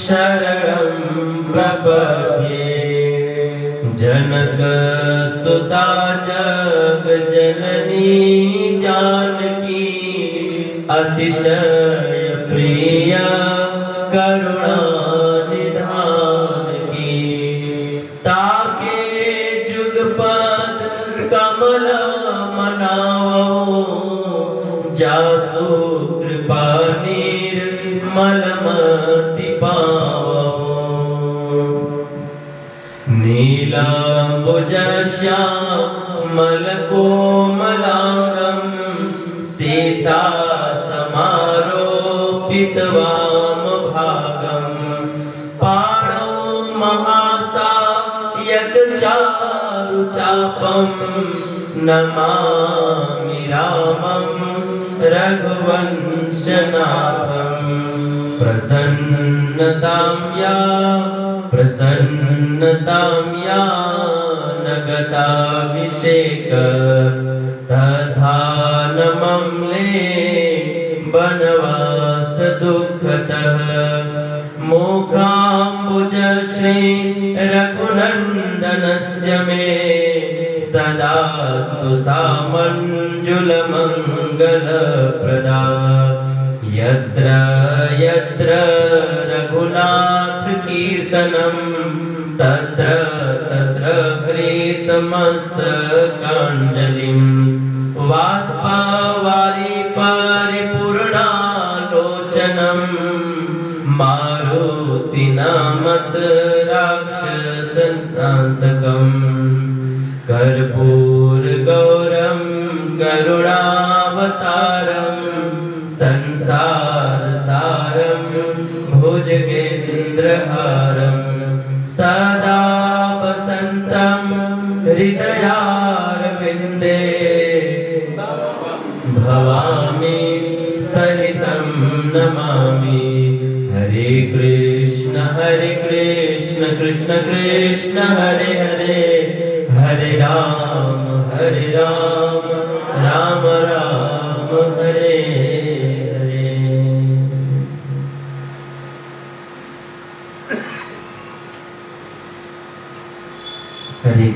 शरणं प्रपद्ये जनक सुता जग जननी जानकी अतिशय प्रिय करुणा निधान की ताके जुगपद कमल मनावो जासु कृपा निर्मलमति पावो नीलांबुज श्यामल कोमलांगं सीता समारोपित वामभागं पाणौ महासायक चारुचापं नमामि रामं रघुवंशनाथं प्रसन्नतां या नगताभिषेक तथानमम्ले बनवास दुःखतः मोक्षाम्बुज श्री रघुनन्दनस्य मे सदास्तु सामञ्जुलमङ्गलप्रदा यत्र यत्र रघुनाथ कीर्तनं तत्र तत्र प्रीतमस्तकाञ्जलिं बाष्पवारि परिपूर्णालोचनं मारुति नमत राक्षसान्तकम् कर्पूरगौरं करुणावतारं संसारसारं भुजगेन्द्रहारं सदा वसन्तं हृदयारविन्दे भवामि सहितं नमामि हरे कृष्ण कृष्ण कृष्ण हरे हरे हरे राम राम राम हरे हरे। हरे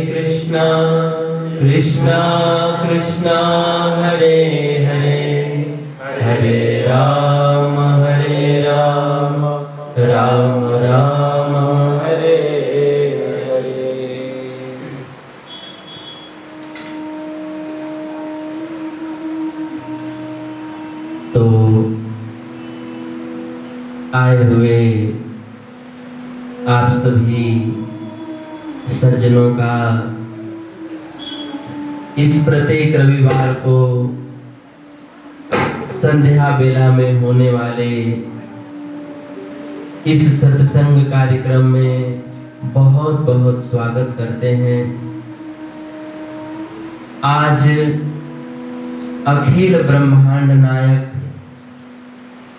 कृष्णा कृष्णा कृष्णा हरे हरे हरे राम राम राम हरे हरे। तो आए हुए आप सभी सज्जनों का इस प्रत्येक रविवार को संध्या बेला में होने वाले इस सत्संग कार्यक्रम में बहुत बहुत स्वागत करते हैं। आज अखिल ब्रह्मांड नायक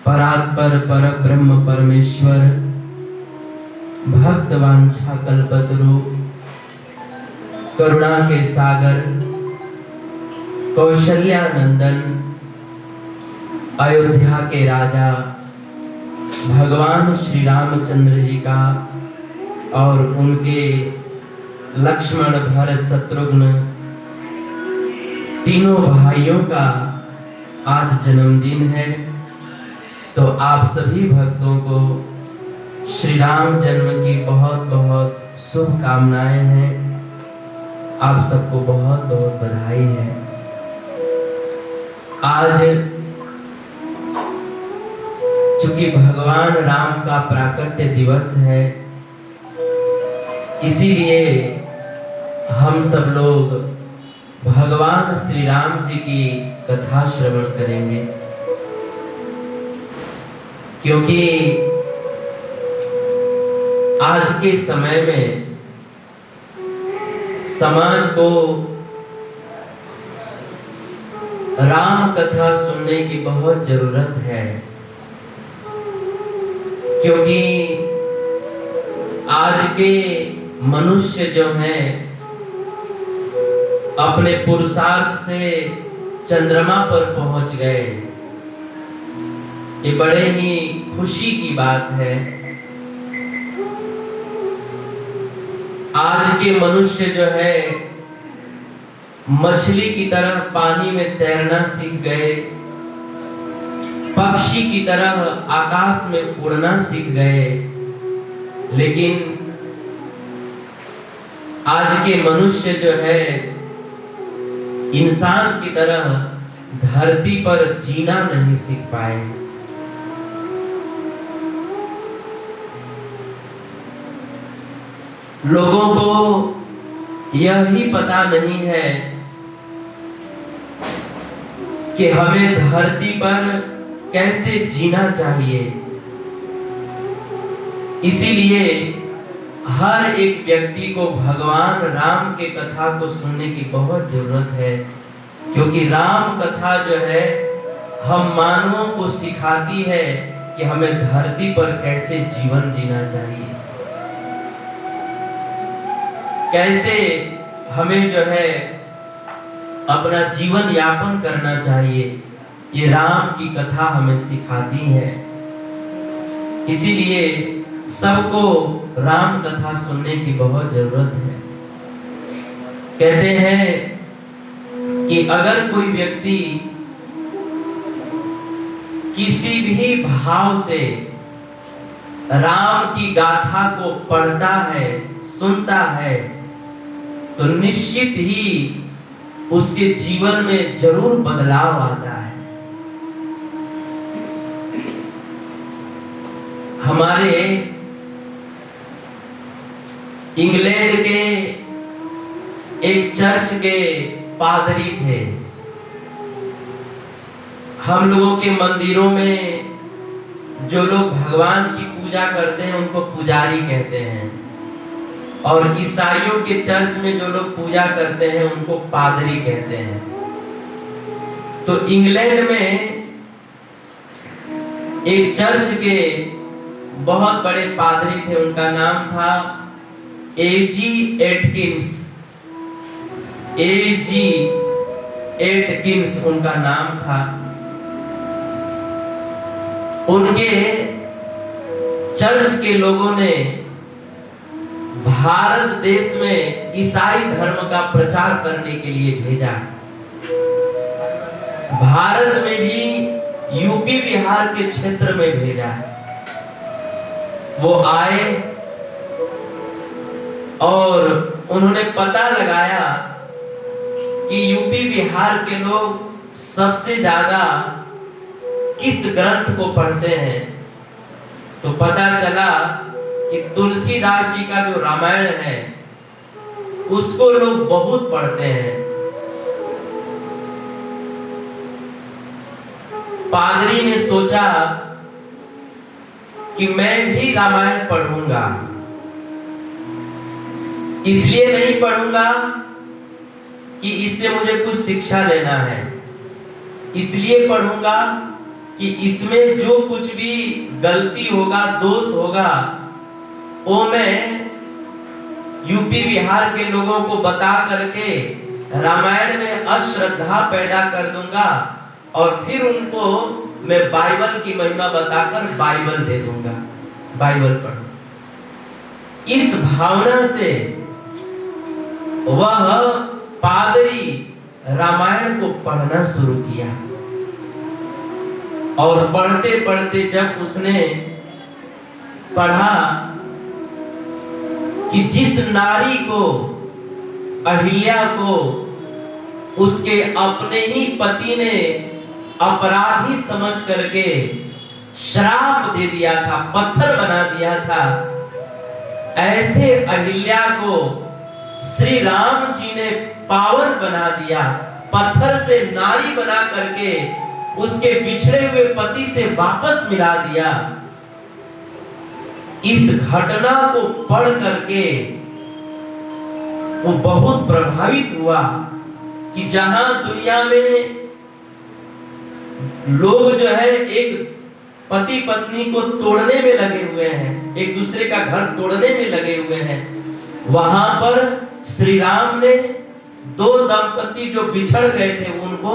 परात्पर परब्रह्म परमेश्वर भक्तवांछा कल्पतरु करुणा के सागर कौशल्यानंदन अयोध्या के राजा भगवान श्री रामचंद्र जी का और उनके लक्ष्मण भरत शत्रुघ्न तीनों भाइयों का आज जन्मदिन है। तो आप सभी भक्तों को श्री राम जन्म की बहुत बहुत शुभकामनाएं हैं। आप सबको बहुत बहुत बधाई है। आज चूंकि भगवान राम का प्राकट्य दिवस है, इसीलिए हम सब लोग भगवान श्री राम जी की कथा श्रवण करेंगे। क्योंकि आज के समय में समाज को राम कथा सुनने की बहुत जरूरत है। क्योंकि आज के मनुष्य जो हैं अपने पुरुषार्थ से चंद्रमा पर पहुंच गए। ये बड़े ही खुशी की बात है। आज के मनुष्य जो है मछली की तरह पानी में तैरना सीख गए, पक्षी की तरह आकाश में उड़ना सीख गए, लेकिन आज के मनुष्य जो है इंसान की तरह धरती पर जीना नहीं सीख पाए। लोगों को यह ही पता नहीं है कि हमें धरती पर कैसे जीना चाहिए। इसीलिए हर एक व्यक्ति को भगवान राम के कथा को सुनने की बहुत जरूरत है, क्योंकि राम कथा जो है हम मानवों को सिखाती है कि हमें धरती पर कैसे जीवन जीना चाहिए, कैसे हमें जो है अपना जीवन यापन करना चाहिए। ये राम की कथा हमें सिखाती है। इसीलिए सबको राम कथा सुनने की बहुत जरूरत है। कहते हैं कि अगर कोई व्यक्ति किसी भी भाव से राम की गाथा को पढ़ता है, सुनता है, तो निश्चित ही उसके जीवन में जरूर बदलाव आता है। हमारे इंग्लैंड के एक चर्च के पादरी थे। हम लोगों के मंदिरों में जो लोग भगवान की पूजा करते हैं उनको पुजारी कहते हैं, और ईसाइयों के चर्च में जो लोग पूजा करते हैं उनको पादरी कहते हैं। तो इंग्लैंड में एक चर्च के बहुत बड़े पादरी थे, उनका नाम था एजी एटकिंस। एजी एटकिंस उनका नाम था। उनके चर्च के लोगों ने भारत देश में ईसाई धर्म का प्रचार करने के लिए भेजा। भारत में भी यूपी बिहार के क्षेत्र में भेजा। वो आए और उन्होंने पता लगाया कि यूपी बिहार के लोग सबसे ज्यादा किस ग्रंथ को पढ़ते हैं। तो पता चला कि तुलसीदास जी का जो रामायण है उसको लोग बहुत पढ़ते हैं। पादरी ने सोचा कि मैं भी रामायण पढ़ूंगा। इसलिए नहीं पढ़ूंगा कि इससे मुझे कुछ शिक्षा लेना है, इसलिए पढ़ूंगा कि इसमें जो कुछ भी गलती होगा, दोष होगा, वो मैं यूपी बिहार के लोगों को बता करके रामायण में अश्रद्धा पैदा कर दूंगा, और फिर उनको मैं बाइबल की महिमा बताकर बाइबल दे दूंगा, बाइबल पढ़ो। इस भावना से वह पादरी रामायण को पढ़ना शुरू किया, और पढ़ते पढ़ते जब उसने पढ़ा कि जिस नारी को, अहिल्या को, उसके अपने ही पति ने अपराधी समझ करके श्राप दे दिया था, पत्थर बना दिया था, ऐसे अहिल्या को श्री राम जी ने पावन बना दिया, पत्थर से नारी बना करके उसके बिछड़े हुए पति से वापस मिला दिया। इस घटना को पढ़ करके वो बहुत प्रभावित हुआ कि जहां दुनिया में लोग जो है एक पति पत्नी को तोड़ने में लगे हुए हैं, एक दूसरे का घर तोड़ने में लगे हुए हैं, वहां पर श्री राम ने दो दंपति जो बिछड़ गए थे उनको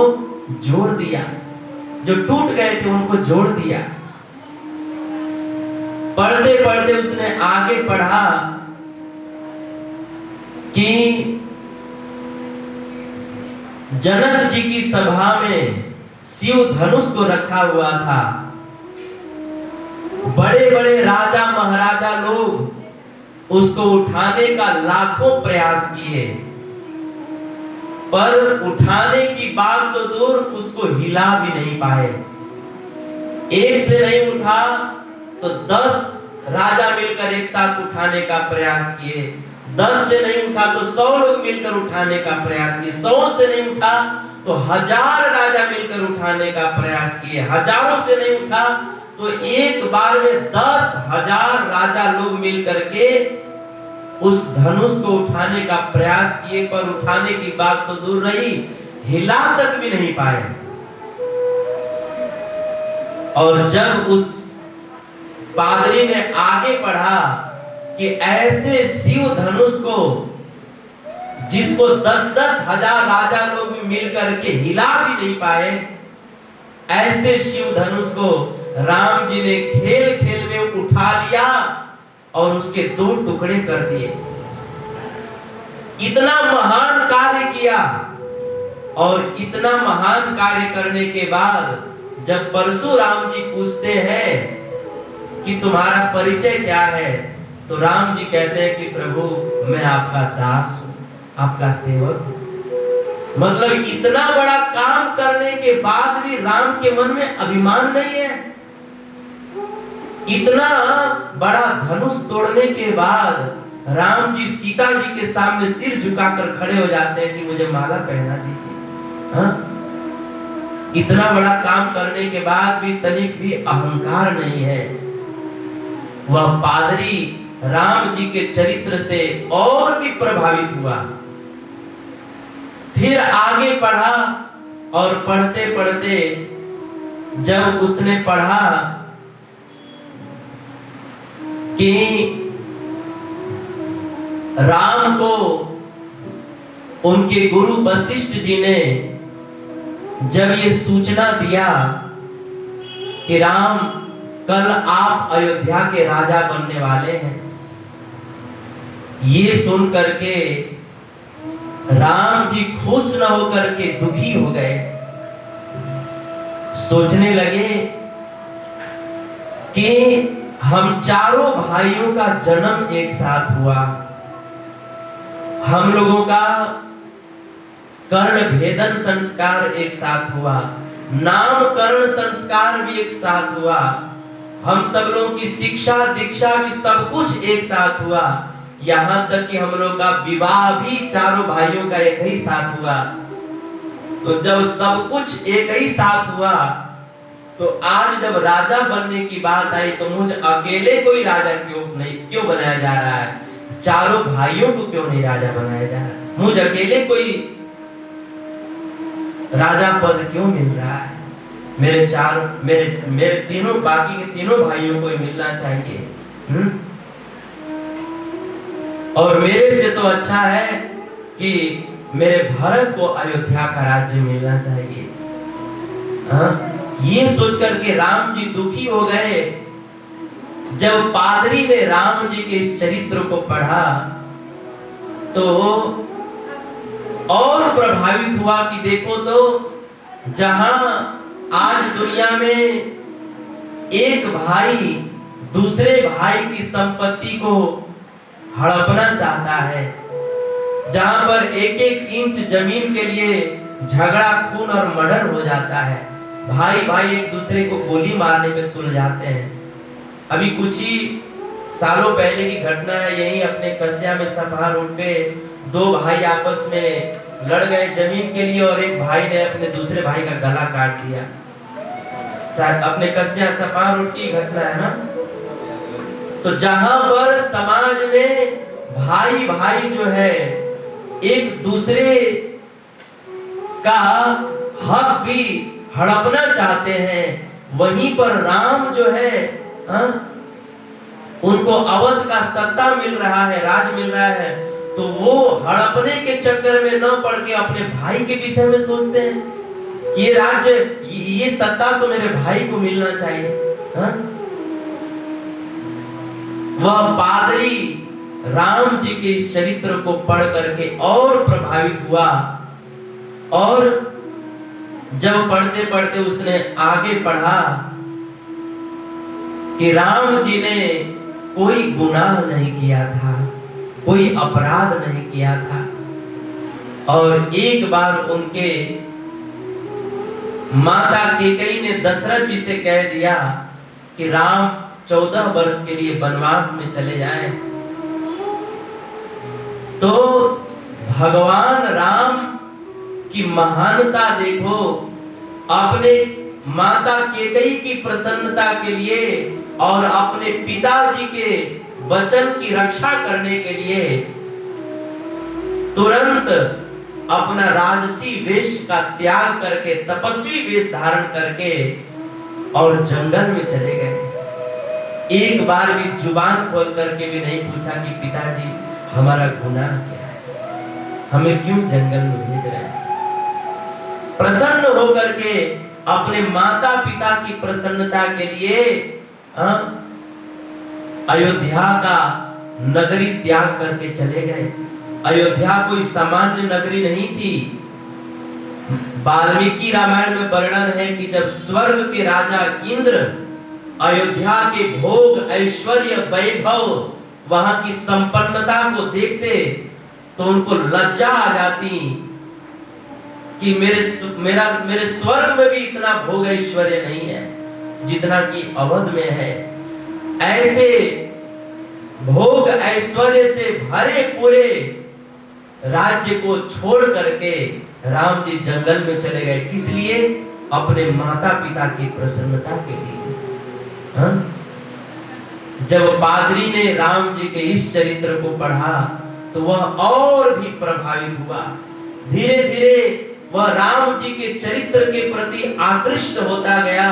जोड़ दिया, जो टूट गए थे उनको जोड़ दिया। पढ़ते पढ़ते उसने आगे पढ़ा कि जनक जी की सभा में शिव धनुष को रखा हुआ था। बड़े बड़े राजा महाराजा लोग उसको उठाने का लाखों प्रयास किए, पर उठाने की बात तो दूर, उसको हिला भी नहीं पाए। एक से नहीं उठा तो 10 राजा मिलकर एक साथ उठाने का प्रयास किए, 10 से नहीं उठा तो 100 लोग मिलकर उठाने का प्रयास किए, 100 से नहीं उठा तो 1000 राजा मिलकर उठाने का प्रयास किए, हजारों से नहीं उठा तो एक बार में 10,000 राजा लोग मिलकर के उस धनुष को उठाने का प्रयास किए, पर उठाने की बात तो दूर रही, हिला तक भी नहीं पाए। और जब उस पादरी ने आगे पढ़ा कि ऐसे शिव धनुष को जिसको 10-10 हजार राजा लोग भी मिलकर के हिला भी नहीं पाए, ऐसे शिव धनुष को राम जी ने खेल खेल में उठा लिया और उसके 2 टुकड़े कर दिए। इतना महान कार्य किया, और इतना महान कार्य करने के बाद जब परशुराम जी पूछते हैं कि तुम्हारा परिचय क्या है, तो राम जी कहते हैं कि प्रभु मैं आपका दास हूं, आपका सेवक हूं। मतलब इतना बड़ा काम करने के बाद भी राम के मन में अभिमान नहीं है। इतना बड़ा धनुष तोड़ने के बाद राम जी सीता जी के सामने सिर झुकाकर खड़े हो जाते हैं कि मुझे माला पहना दीजिए। हाँ? इतना बड़ा काम करने के बाद भी तनिक भी अहंकार नहीं है। वह पादरी राम जी के चरित्र से और भी प्रभावित हुआ। फिर आगे पढ़ा, और पढ़ते पढ़ते जब उसने पढ़ा कि राम को उनके गुरु वशिष्ठ जी ने जब ये सूचना दिया कि राम कल आप अयोध्या के राजा बनने वाले हैं, ये सुन करके राम जी खुश न होकर के दुखी हो गए। सोचने लगे कि हम चारों भाइयों का जन्म एक साथ हुआ, हम लोगों का कर्ण भेदन संस्कार एक साथ हुआ, नामकरण संस्कार भी एक साथ हुआ, हम सब लोगों की शिक्षा दीक्षा भी सब कुछ एक साथ हुआ, यहाँ तक कि हम लोग का विवाह भी चारों भाइयों का एक ही साथ हुआ। तो जब सब कुछ एक ही साथ हुआ, तो आज जब राजा बनने की बात आई तो मुझे अकेले कोई राजा क्यों बनाया जा रहा है? चारों भाइयों को क्यों नहीं राजा बनाया जा रहा? मुझे अकेले कोई राजा पद क्यों मिल रहा है? मेरे तीनों बाकी के तीनों भाइयों को मिलना चाहिए। और मेरे से तो अच्छा है कि मेरे भरत को अयोध्या का राज्य मिलना चाहिए। ये सोच करके राम जी दुखी हो गए। जब पादरी ने राम जी के इस चरित्र को पढ़ा तो और प्रभावित हुआ कि देखो तो जहां आज दुनिया में एक भाई दूसरे भाई की संपत्ति को हड़पना चाहता है, जहां पर एक एक इंच जमीन के लिए झगड़ा खून और मर्डर हो जाता है, भाई भाई एक दूसरे को गोली मारने में तुल जाते हैं। अभी कुछ ही सालों पहले की घटना है, यही अपने कस्या में सपा रोड पे 2 भाई आपस में लड़ गए जमीन के लिए, और एक भाई ने अपने दूसरे भाई का गला काट दिया। शायद अपने कस्या सपा रोड की घटना है ना। तो जहां पर समाज में भाई भाई जो है एक दूसरे का हक भी हड़पना चाहते हैं, वहीं पर राम जो है उनको अवध का सत्ता मिल रहा है, राज मिल रहा है, तो वो हड़पने के चक्कर में न पड़ के अपने भाई के विषय में सोचते हैं कि ये राज्य ये सत्ता तो मेरे भाई को मिलना चाहिए। वह पादरी राम जी के इस चरित्र को पढ़ करके और प्रभावित हुआ, और जब पढ़ते पढ़ते उसने आगे पढ़ा कि राम जी ने कोई गुनाह नहीं किया था, कोई अपराध नहीं किया था। और एक बार उनके माता कैकेयी ने दशरथ जी से कह दिया कि राम 14 वर्ष के लिए वनवास में चले जाएं। तो भगवान राम की महानता देखो, अपने माता कैकेयी की प्रसन्नता के लिए और अपने पिताजी के वचन की रक्षा करने के लिए तुरंत अपना राजसी वेश का त्याग करके, तपस्वी वेश धारण करके और जंगल में चले गए। एक बार भी जुबान खोल करके भी नहीं पूछा कि पिताजी हमारा गुनाह क्या है, हमें क्यों जंगल में भेज रहे हैं। प्रसन्न होकर के अपने माता पिता की प्रसन्नता के लिए अयोध्या का नगरी त्याग करके चले गए। अयोध्या कोई सामान्य नगरी नहीं थी। वाल्मीकि रामायण में वर्णन है कि जब स्वर्ग के राजा इंद्र अयोध्या के भोग ऐश्वर्य वैभव वहां की संपन्नता को देखते तो उनको लज्जा आ जाती कि मेरे स्वर्ग में भी इतना भोग ऐश्वर्य नहीं है जितना कि अवध में है। ऐसे भोग ऐश्वर्य से भरे पूरे राज्य को छोड़ करके राम जी जंगल में चले गए। किस लिए? अपने माता पिता की प्रसन्नता के लिए। हाँ? जब पादरी ने राम जी के इस चरित्र को पढ़ा तो वह और भी प्रभावित हुआ। धीरे धीरे वह राम जी के चरित्र के प्रति आकृष्ट होता गया।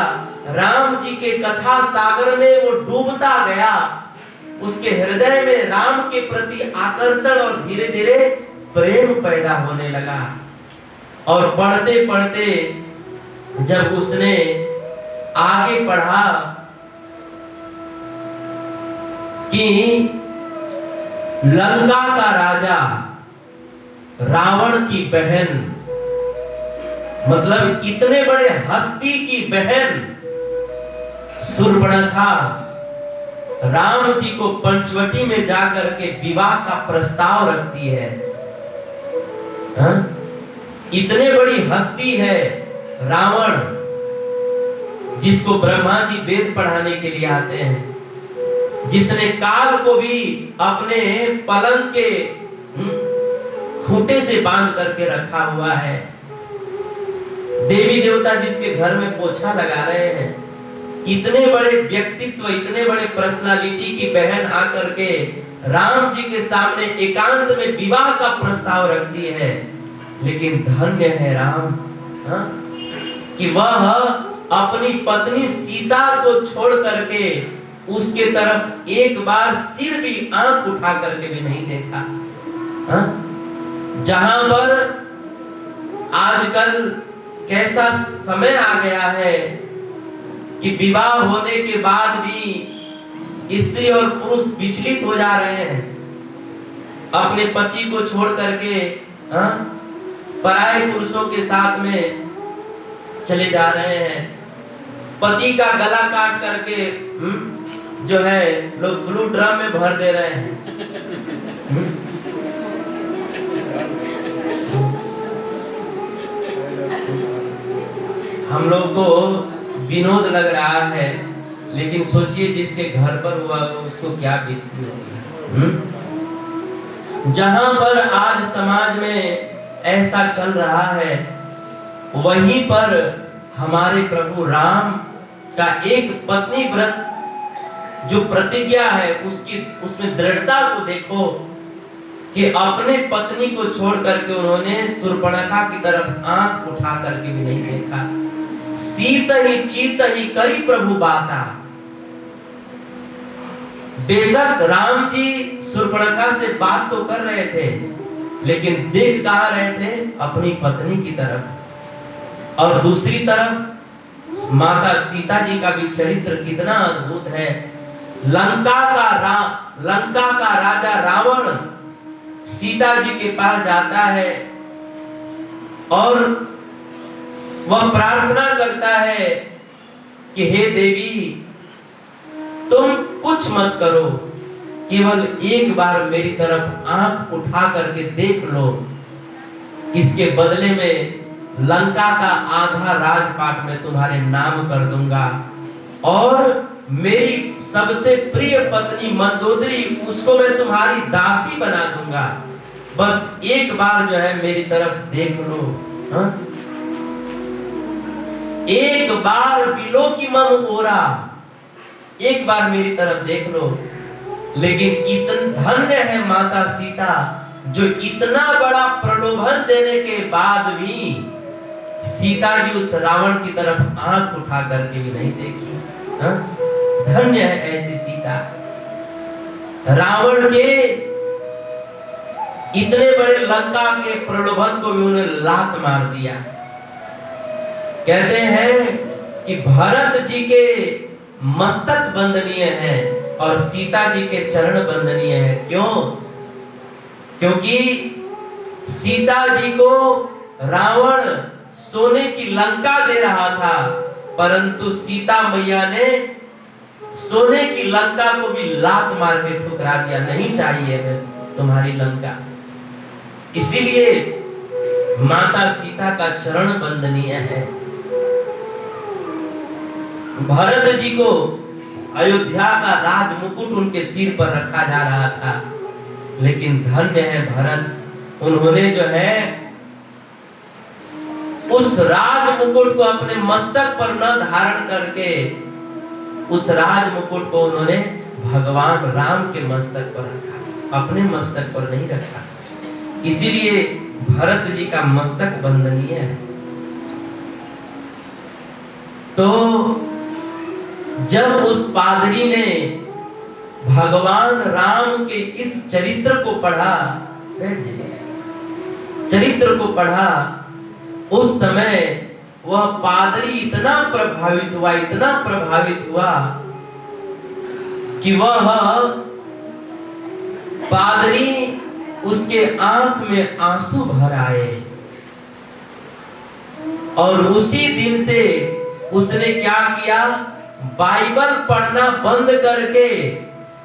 राम जी के कथा सागर में वो डूबता गया। उसके हृदय में राम के प्रति आकर्षण और धीरे धीरे प्रेम पैदा होने लगा। और पढ़ते पढ़ते जब उसने आगे पढ़ा कि लंका का राजा रावण की बहन, मतलब इतने बड़े हस्ती की बहन शूर्पणखा राम जी को पंचवटी में जाकर के विवाह का प्रस्ताव रखती है। हा? इतने बड़ी हस्ती है रावण, जिसको ब्रह्मा जी वेद पढ़ाने के लिए आते हैं, जिसने काल को भी अपने पलंग के खूंटे से बांध करके रखा हुआ है। देवी देवता जिसके घर में पोछा लगा रहे हैं, इतने बड़े व्यक्तित्व, इतने बड़े पर्सनालिटी की बहन आकर के राम जी के सामने एकांत में विवाह का प्रस्ताव रखती है। लेकिन धन्य है राम कि वह अपनी पत्नी सीता को छोड़ करके उसके तरफ एक बार सिर भी आंख उठा करके भी नहीं देखा। जहां पर आजकल कैसा समय आ गया है कि विवाह होने के बाद भी स्त्री और पुरुष विचलित हो जा रहे हैं, अपने पति को छोड़ करके पराये पुरुषों के साथ में चले जा रहे हैं। पति का गला काट करके जो है लोग ब्लू ड्रम में भर दे रहे हैं। हम लोग को विनोद लग रहा है, लेकिन सोचिए जिसके घर पर हुआ उसको क्या बीतती होगी। जहां पर आज समाज में ऐसा चल रहा है, वहीं पर हमारे प्रभु राम का एक पत्नी व्रत जो प्रतिज्ञा है उसमें दृढ़ता को देखो कि अपने पत्नी को छोड़ करके उन्होंने शूर्पणखा की तरफ आंख उठा करके भी नहीं देखा। सीत ही चीत ही करी प्रभु बाता। बेशक राम जी शूर्पणखा से बात तो कर रहे थे, लेकिन देख कहां रहे थे? अपनी पत्नी की तरफ। और दूसरी तरफ माता सीता जी का भी चरित्र कितना अद्भुत है। लंका का राजा रावण सीता जी के पास जाता है और वह प्रार्थना करता है कि हे देवी, तुम कुछ मत करो, केवल एक बार मेरी तरफ आंख उठा करके देख लो, इसके बदले में लंका का आधा राजपाट मैं तुम्हारे नाम कर दूंगा और मेरी सबसे प्रिय पत्नी मंदोदरी, उसको मैं तुम्हारी दासी बना दूंगा, बस एक बार जो है मेरी तरफ देख लो। हा? एक बार बिलो की मम ओरा, एक बार मेरी तरफ देख लो। लेकिन इतना धन्य है माता सीता जो इतना बड़ा प्रलोभन देने के बाद भी सीता जी उस रावण की तरफ आंख उठा करके भी नहीं देखी। हा? धन्य है ऐसी सीता। रावण के इतने बड़े लंका के प्रलोभन को भी उन्होंने लात मार दिया। कहते हैं कि भरत जी के मस्तक बंदनीय है और सीता जी के चरण बंदनीय है। क्यों? क्योंकि सीता जी को रावण सोने की लंका दे रहा था, परंतु सीता मैया ने सोने की लंका को भी लात मार के ठुकरा दिया, नहीं चाहिए है तुम्हारी लंका। इसीलिए माता सीता का चरण वंदनीय है। भरत जी को अयोध्या का राज मुकुट उनके सिर पर रखा जा रहा था, लेकिन धन्य है भरत, उन्होंने जो है उस राज मुकुट को अपने मस्तक पर न धारण करके उस राज मुकुट को उन्होंने भगवान राम के मस्तक पर रखा, अपने मस्तक पर नहीं रखा। इसीलिए भरत जी का मस्तक वंदनीय है। तो जब उस पादरी ने भगवान राम के इस चरित्र को पढ़ा, चरित्र को पढ़ा, उस समय वह पादरी इतना प्रभावित हुआ, इतना प्रभावित हुआ कि वह पादरी उसके आंख में आंसू भर आए और उसी दिन से उसने क्या किया, बाइबल पढ़ना बंद करके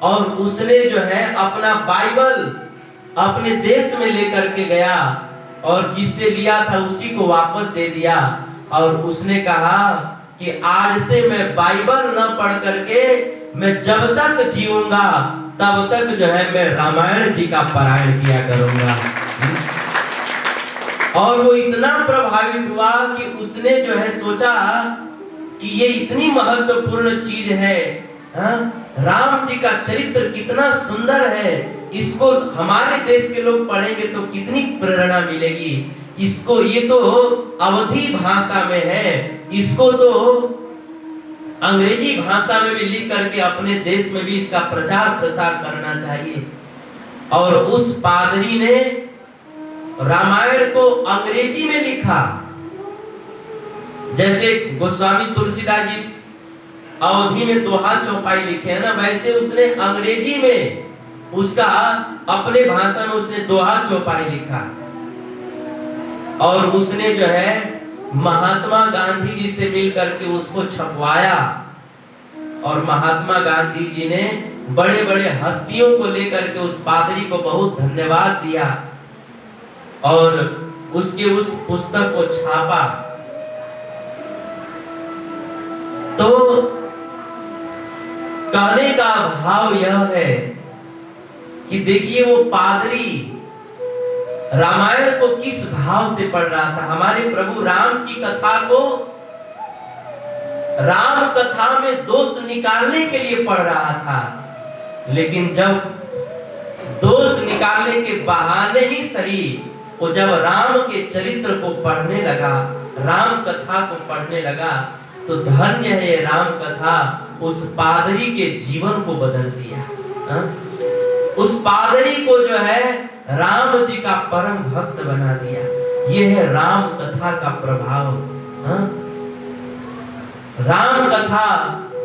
और उसने जो है अपना बाइबल अपने देश में लेकर के गया और जिससे लिया था उसी को वापस दे दिया और उसने कहा कि आज से मैं बाइबल न पढ़ करके मैं जब तक जीऊंगा तब तक जो है मैं रामायण जी का पारायण किया करूंगा। और वो इतना प्रभावित हुआ कि उसने जो है सोचा कि ये इतनी महत्वपूर्ण चीज है, राम जी का चरित्र कितना सुंदर है, इसको हमारे देश के लोग पढ़ेंगे तो कितनी प्रेरणा मिलेगी। इसको, ये तो अवधी भाषा में है, इसको तो अंग्रेजी भाषा में भी लिख करके अपने देश में भी इसका प्रचार प्रसार करना चाहिए। और उस पादरी ने रामायण को अंग्रेजी में लिखा, जैसे गोस्वामी तुलसीदास जी अवधी में दोहा चौपाई लिखे हैं ना, वैसे उसने अंग्रेजी में उसका अपने भाषा में उसने दोहा चौपाई लिखा और उसने जो है महात्मा गांधी जी से मिलकर के उसको छपवाया और महात्मा गांधी जी ने बड़े बड़े हस्तियों को लेकर के उस पादरी को बहुत धन्यवाद दिया और उसके उस पुस्तक को छापा। तो कहने का भाव यह है कि देखिए वो पादरी रामायण को किस भाव से पढ़ रहा था। हमारे प्रभु राम की कथा को राम कथा में दोष निकालने के लिए पढ़ रहा था, लेकिन जब दोष निकालने के बहाने ही सही वो जब राम के चरित्र को पढ़ने लगा, राम कथा को पढ़ने लगा, तो धन्य है ये राम कथा, उस पादरी के जीवन को बदल दिया। उस पादरी को जो है राम जी का परम भक्त बना दिया। ये है राम कथा का प्रभाव। राम कथा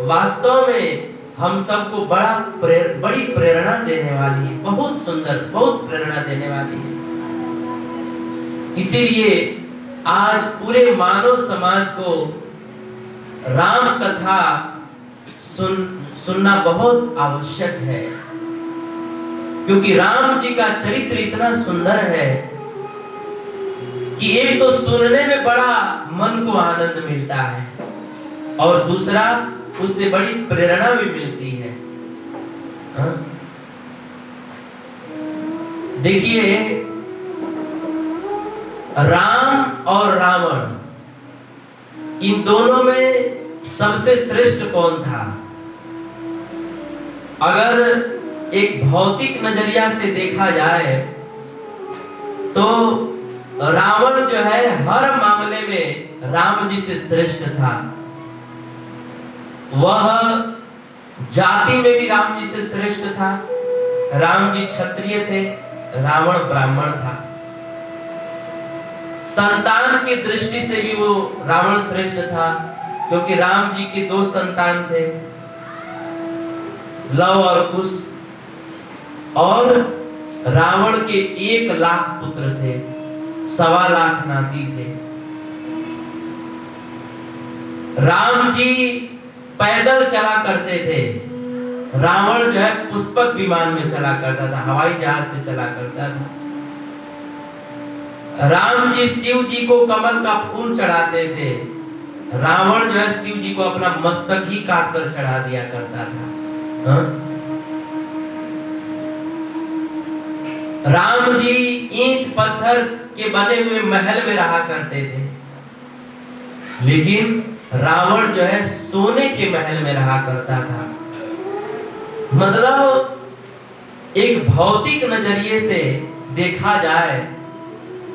वास्तव में हम सबको बड़ी प्रेरणा देने वाली है, बहुत सुंदर, बहुत प्रेरणा देने वाली है। इसीलिए आज पूरे मानव समाज को राम कथा सुनना बहुत आवश्यक है, क्योंकि राम जी का चरित्र इतना सुंदर है कि एक तो सुनने में बड़ा मन को आनंद मिलता है और दूसरा उससे बड़ी प्रेरणा भी मिलती है। देखिए, राम और रावण, इन दोनों में सबसे श्रेष्ठ कौन था? अगर एक भौतिक नजरिया से देखा जाए तो रावण जो है हर मामले में राम जी से श्रेष्ठ था। वह जाति में भी राम जी से श्रेष्ठ था। राम जी क्षत्रिय थे, रावण ब्राह्मण था। संतान की दृष्टि से भी वो रावण श्रेष्ठ था, क्योंकि राम जी के 2 संतान थे, लव और कुश, और रावण के 1 लाख पुत्र थे, 1.25 लाख नाती थे। राम जी पैदल चला करते थे, रावण जो है पुष्पक विमान में चला करता था, हवाई जहाज से चला करता था। राम जी शिव जी को कमल का फूल चढ़ाते थे, रावण जो है शिव जी को अपना मस्तक ही काट कर चढ़ा दिया करता था। राम जी ईंट पत्थर के बने हुए महल में रहा करते थे, लेकिन रावण जो है सोने के महल में रहा करता था। मतलब एक भौतिक नजरिए से देखा जाए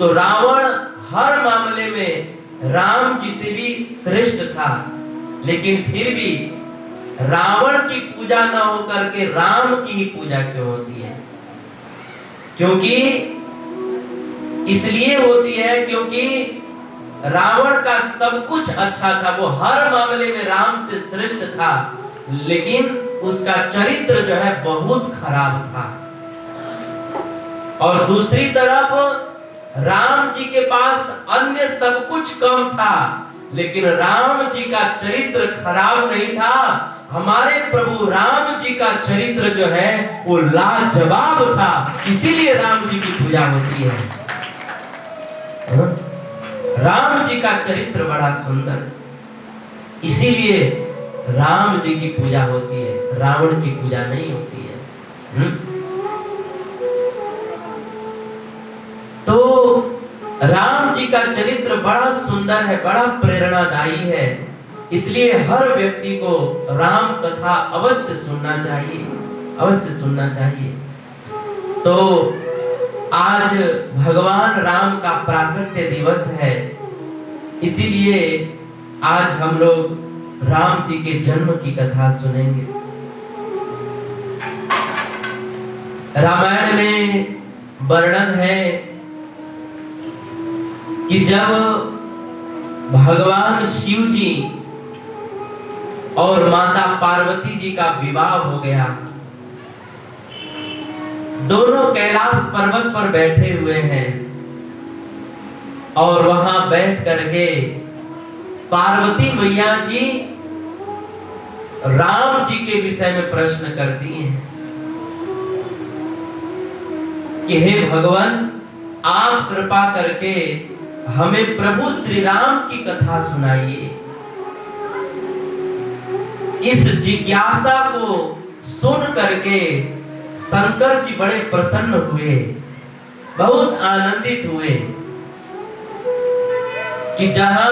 तो रावण हर मामले में राम जी से भी श्रेष्ठ था, लेकिन फिर भी रावण की पूजा न होकर के राम की ही पूजा क्यों होती है? क्योंकि इसलिए होती है क्योंकि रावण का सब कुछ अच्छा था, वो हर मामले में राम से श्रेष्ठ था, लेकिन उसका चरित्र जो है बहुत खराब था। और दूसरी तरफ राम जी के पास अन्य सब कुछ कम था, लेकिन राम जी का चरित्र खराब नहीं था। हमारे प्रभु राम जी का चरित्र जो है वो लाजवाब था, इसीलिए राम जी की पूजा होती है। राम जी का चरित्र बड़ा सुंदर, इसीलिए राम जी की पूजा होती है, रावण की पूजा नहीं होती है। तो राम जी का चरित्र बड़ा सुंदर है, बड़ा प्रेरणादायी है, इसलिए हर व्यक्ति को राम कथा अवश्य सुनना चाहिए, अवश्य सुनना चाहिए। तो आज भगवान राम का प्राकट्य दिवस है, इसीलिए आज हम लोग राम जी के जन्म की कथा सुनेंगे। रामायण में वर्णन है कि जब भगवान शिव जी और माता पार्वती जी का विवाह हो गया, दोनों कैलाश पर्वत पर बैठे हुए हैं और वहां बैठ करके पार्वती मैया जी राम जी के विषय में प्रश्न करती हैं कि हे भगवान, आप कृपा करके हमें प्रभु श्री राम की कथा सुनाइए। इस जिज्ञासा को सुन करके शंकर जी बड़े प्रसन्न हुए, बहुत आनंदित हुए कि जहां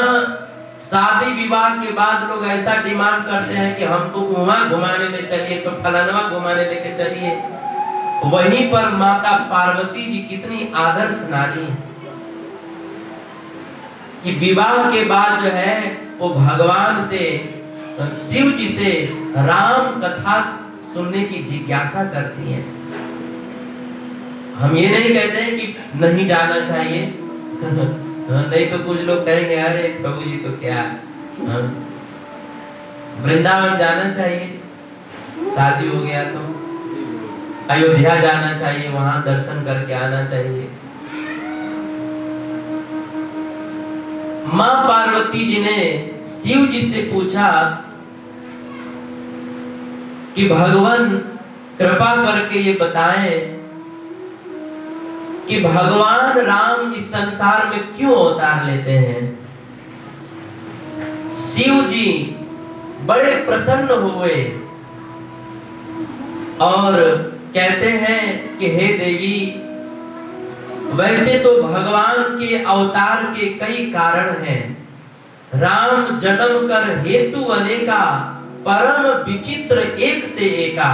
शादी विवाह के बाद लोग ऐसा डिमांड करते हैं कि हमको वहां घुमाने ले चलिए, तो फलानवा घुमाने लेके चलिए, वहीं पर माता पार्वती जी कितनी आदर्श नारी है कि विवाह के बाद जो है वो भगवान से, शिव जी से राम कथा सुनने की जिज्ञासा करती हैं। हम ये नहीं कहते हैं कि नहीं जाना चाहिए नहीं तो कुछ लोग कहेंगे अरे प्रभु जी तो क्या, वृंदावन जाना चाहिए, शादी हो गया तो अयोध्या जाना चाहिए, वहां दर्शन करके आना चाहिए। मां पार्वती जी ने शिव जी से पूछा कि भगवान कृपा करके ये बताएं कि भगवान राम इस संसार में क्यों अवतार लेते हैं। शिव जी बड़े प्रसन्न हुए और कहते हैं कि हे देवी, वैसे तो भगवान के अवतार के कई कारण हैं। राम जन्म कर हेतु अनेका, परम विचित्र एक ते एका।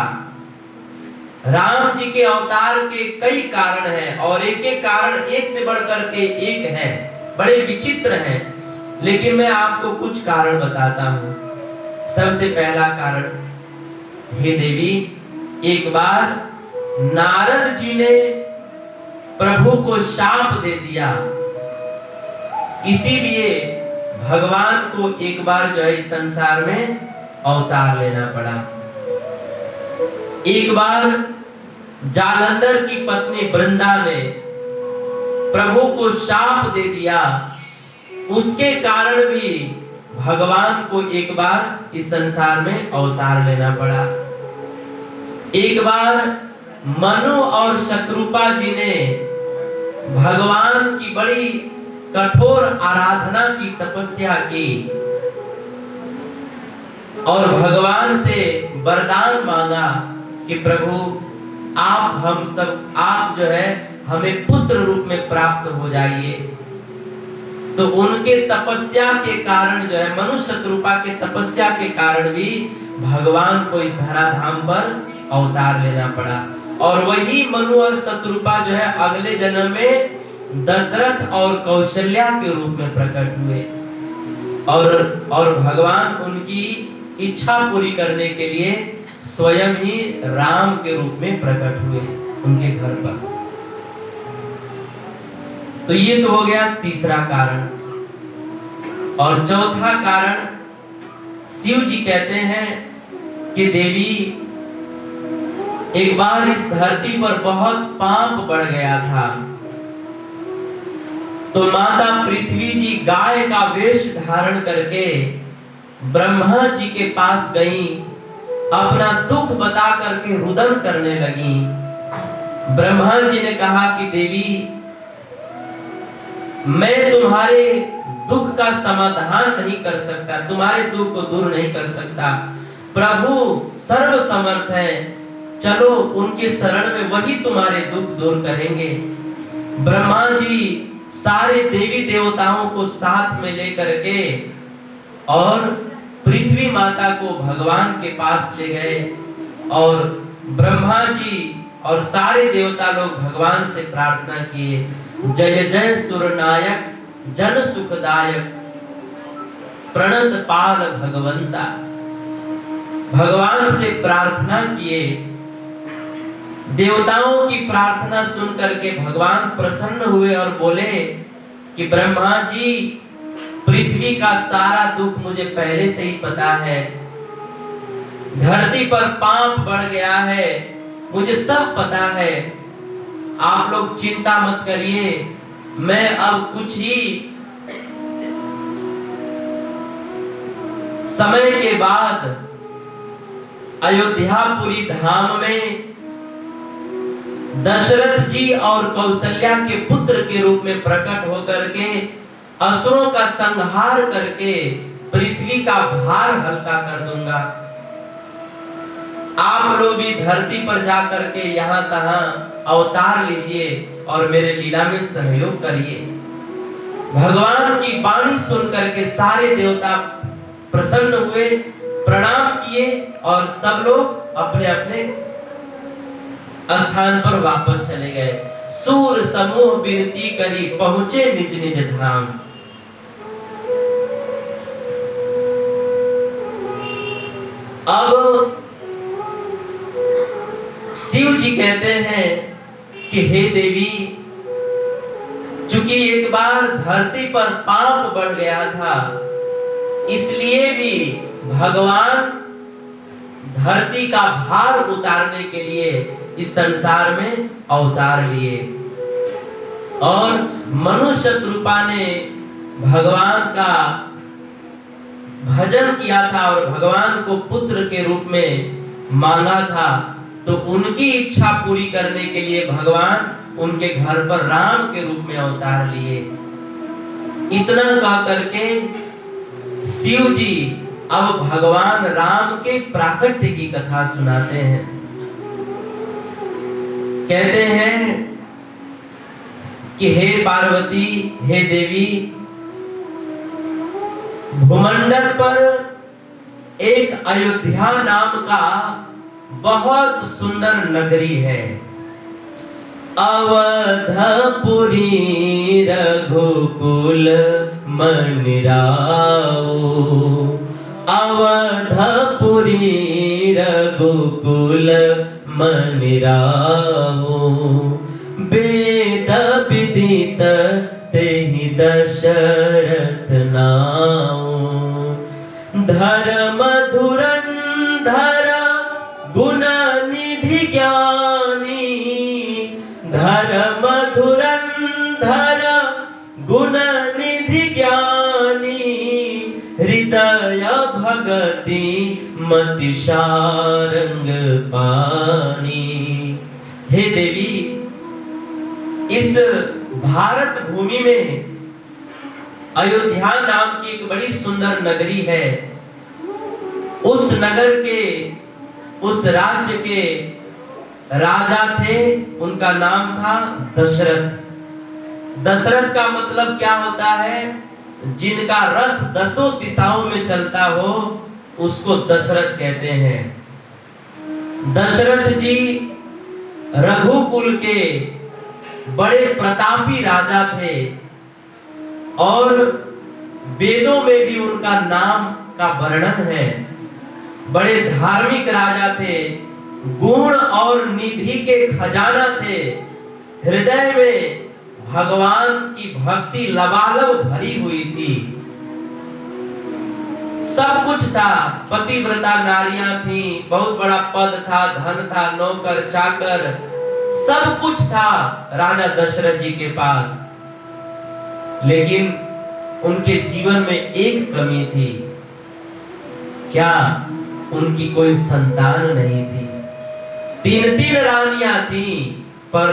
राम जी के अवतार के कई कारण हैं और एक एक कारण एक से बढ़कर के एक है, बड़े विचित्र हैं। लेकिन मैं आपको कुछ कारण बताता हूं। सबसे पहला कारण, हे देवी, एक बार नारद जी ने प्रभु को शाप दे दिया, इसीलिए भगवान को एक बार जो है इस संसार में अवतार लेना पड़ा। एक बार जालंधर की पत्नी वृंदा ने प्रभु को शाप दे दिया, उसके कारण भी भगवान को एक बार इस संसार में अवतार लेना पड़ा। एक बार मनु और शत्रुपा जी ने भगवान की बड़ी कठोर आराधना की, तपस्या की और भगवान से वरदान मांगा कि प्रभु आप जो है हमें पुत्र रूप में प्राप्त हो जाइए। तो उनके तपस्या के कारण जो है, मनु शत्रुपा के तपस्या के कारण भी भगवान को इस धराधाम पर अवतार लेना पड़ा। और वही मनु और शत्रुपा जो है अगले जन्म में दशरथ और कौशल्या के रूप में प्रकट हुए और भगवान उनकी इच्छा पूरी करने के लिए स्वयं ही राम के रूप में प्रकट हुए उनके घर पर। तो ये तो हो गया तीसरा कारण। और चौथा कारण, शिव जी कहते हैं कि देवी, एक बार इस धरती पर बहुत पाप बढ़ गया था, तो माता पृथ्वी जी गाय का वेश धारण करके ब्रह्मा जी के पास गई, अपना दुख बता करके रुदन करने लगी। ब्रह्मा जी ने कहा कि देवी, मैं तुम्हारे दुख का समाधान नहीं कर सकता, तुम्हारे दुख को दूर नहीं कर सकता। प्रभु सर्व समर्थ है, चलो उनके शरण में, वही तुम्हारे दुख दूर करेंगे। ब्रह्मा जी सारे देवी देवताओं को साथ में लेकर के और पृथ्वी माता को भगवान के पास ले गए और ब्रह्मा जी और सारे देवता लोग भगवान से प्रार्थना किए, जय जय सुरनायक जन सुखदायक प्रणत पाल भगवंता। भगवान से प्रार्थना किए। देवताओं की प्रार्थना सुन करके भगवान प्रसन्न हुए और बोले कि ब्रह्मा जी, पृथ्वी का सारा दुख मुझे पहले से ही पता है, धरती पर पाप बढ़ गया है, मुझे सब पता है, आप लोग चिंता मत करिए, मैं अब कुछ ही समय के बाद अयोध्यापुरी धाम में दशरथ जी और कौशल्या के पुत्र के रूप में प्रकट होकर के असुरों का संहार करके पृथ्वी का भार हल्का कर दूंगा। आप लोग भी धरती पर जाकर के यहाँ तहां अवतार लीजिए और मेरे लीला में सहयोग करिए। भगवान की वाणी सुन करके सारे देवता प्रसन्न हुए, प्रणाम किए और सब लोग अपने अपने स्थान पर वापस चले गए। सूर समूह विनती करी, पहुंचे निज निज धाम। अब शिव जी कहते हैं कि हे देवी, चूंकि एक बार धरती पर पाप बढ़ गया था, इसलिए भी भगवान धरती का भार उतारने के लिए इस संसार में अवतार लिए। और मनुष्य रूपा ने भगवान का भजन किया था और भगवान को पुत्र के रूप में मांगा था, तो उनकी इच्छा पूरी करने के लिए भगवान उनके घर पर राम के रूप में अवतार लिए। इतना कह करके शिव जी अब भगवान राम के प्राकट्य की कथा सुनाते हैं। कहते हैं कि हे पार्वती, हे देवी, भूमंडल पर एक अयोध्या नाम का बहुत सुंदर नगरी है। अवधपुरी रघुकुल मनिराओ, अवधपुरी रघुकुल मनिराओ, वेद विदित तेहि दशरथ नाओ, धर्म धुरंधर गुण निधि ज्ञानी, धर्म धुरंधर गुण निधि ज्ञानी, हृदय भगति मति सारंग पानी। हे देवी, इस भारत भूमि में अयोध्या नाम की एक बड़ी सुंदर नगरी है। उस नगर के, उस राज्य के राजा थे, उनका नाम था दशरथ। दशरथ का मतलब क्या होता है? जिनका रथ 10 दिशाओं में चलता हो उसको दशरथ कहते हैं। दशरथ जी रघुकुल के बड़े प्रतापी राजा थे और वेदों में भी उनका नाम का वर्णन है। बड़े धार्मिक राजा थे, गुण और निधि के खजाना थे। हृदय में भगवान की भक्ति लबालब भरी हुई थी। सब कुछ था, पतिव्रता नारियां थी, बहुत बड़ा पद था, धन था, नौकर चाकर, सब कुछ था राजा दशरथ जी के पास। लेकिन उनके जीवन में एक कमी थी। क्या? उनकी कोई संतान नहीं थी। 3 रानियां थी पर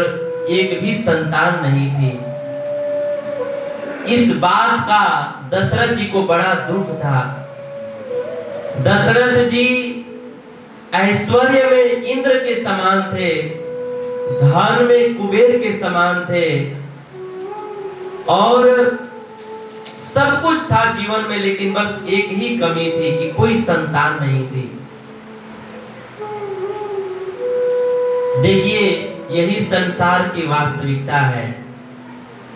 एक भी संतान नहीं थी। इस बात का दशरथ जी को बड़ा दुख था। दशरथ जी ऐश्वर्य में इंद्र के समान थे, धन में कुबेर के समान थे और सब कुछ था जीवन में, लेकिन बस एक ही कमी थी कि कोई संतान नहीं थी। देखिए, यही संसार की वास्तविकता है।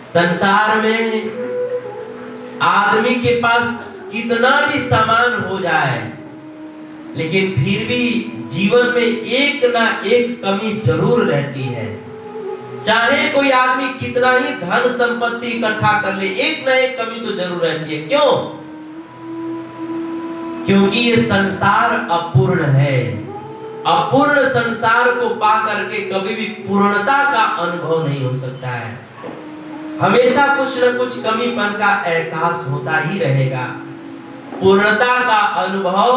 संसार में आदमी के पास कितना भी सामान हो जाए, लेकिन फिर भी जीवन में एक ना एक कमी जरूर रहती है। चाहे कोई आदमी कितना ही धन संपत्ति इकट्ठा कर ले, एक ना एक कमी तो जरूर रहती है। क्यों? क्योंकि ये संसार अपूर्ण है। अपूर्ण संसार को पा करके कभी भी पूर्णता का अनुभव नहीं हो सकता है। हमेशा कुछ न कुछ कमीपन का एहसास होता ही रहेगा। पूर्णता का अनुभव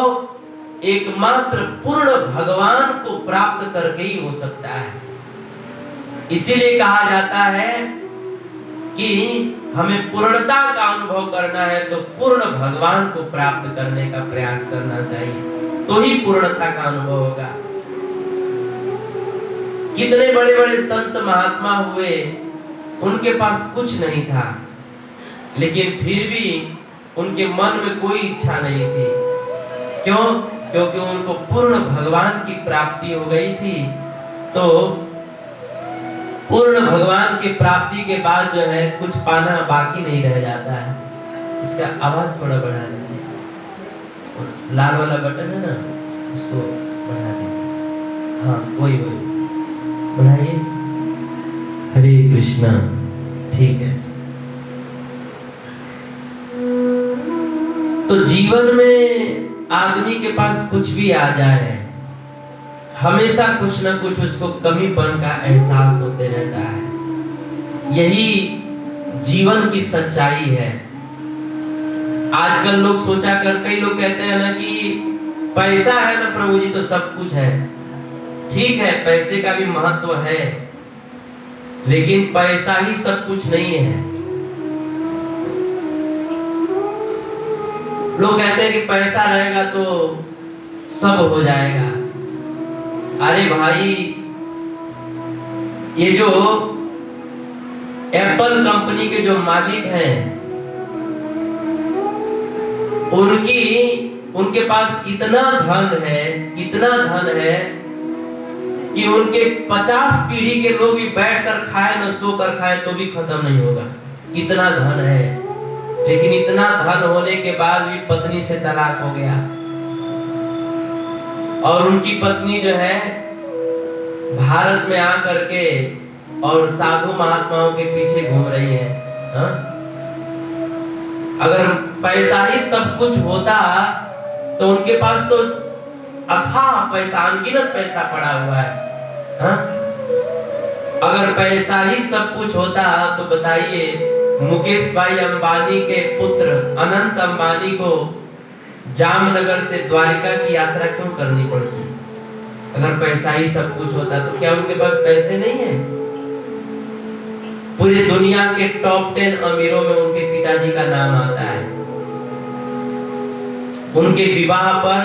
एकमात्र पूर्ण भगवान को प्राप्त करके ही हो सकता है। इसीलिए कहा जाता है कि हमें पूर्णता का अनुभव करना है तो पूर्ण भगवान को प्राप्त करने का प्रयास करना चाहिए, तो ही पूर्णता का अनुभव होगा। कितने बड़े बड़े संत महात्मा हुए, उनके पास कुछ नहीं था, लेकिन फिर भी उनके मन में कोई इच्छा नहीं थी। क्यों? क्योंकि उनको पूर्ण भगवान की प्राप्ति हो गई थी। तो पूर्ण भगवान की प्राप्ति के बाद जो है कुछ पाना बाकी नहीं रह जाता है। इसका आवाज थोड़ा बढ़ा दीजिए, लाल वाला बटन है ना, उसको बढ़ा दीजिए। हाँ, वही बढ़ाइए। हरे कृष्णा। ठीक है। तो जीवन में आदमी के पास कुछ भी आ जाए, हमेशा कुछ न कुछ उसको कमीपन का एहसास होते रहता है। यही जीवन की सच्चाई है। आजकल लोग सोचा कर, कई लोग कहते हैं ना कि पैसा है ना प्रभु जी तो सब कुछ है। ठीक है, पैसे का भी महत्व है, लेकिन पैसा ही सब कुछ नहीं है। लोग कहते हैं कि पैसा रहेगा तो सब हो जाएगा। अरे भाई, ये जो एप्पल कंपनी के जो मालिक हैं, उनके पास इतना धन है कि उनके 50 पीढ़ी के लोग भी बैठकर खाए न सोकर खाए तो भी खत्म नहीं होगा, इतना धन है। लेकिन इतना धन होने के बाद भी पत्नी से तलाक हो गया, और उनकी पत्नी जो है भारत में आकर के और साधु महात्माओं के पीछे घूम रही है। हा? अगर पैसा ही सब कुछ होता तो उनके पास तो अथाह पैसा, अनगिनत पैसा पड़ा हुआ है। हा? अगर पैसा ही सब कुछ होता तो बताइए, मुकेश भाई अंबानी के पुत्र अनंत अंबानी को जामनगर से द्वारिका की यात्रा क्यों करनी पड़ती? अगर पैसा ही सब कुछ होता तो क्या उनके पास पैसे नहीं है? पूरी दुनिया के टॉप 10 अमीरों में उनके पिताजी का नाम आता है। उनके विवाह पर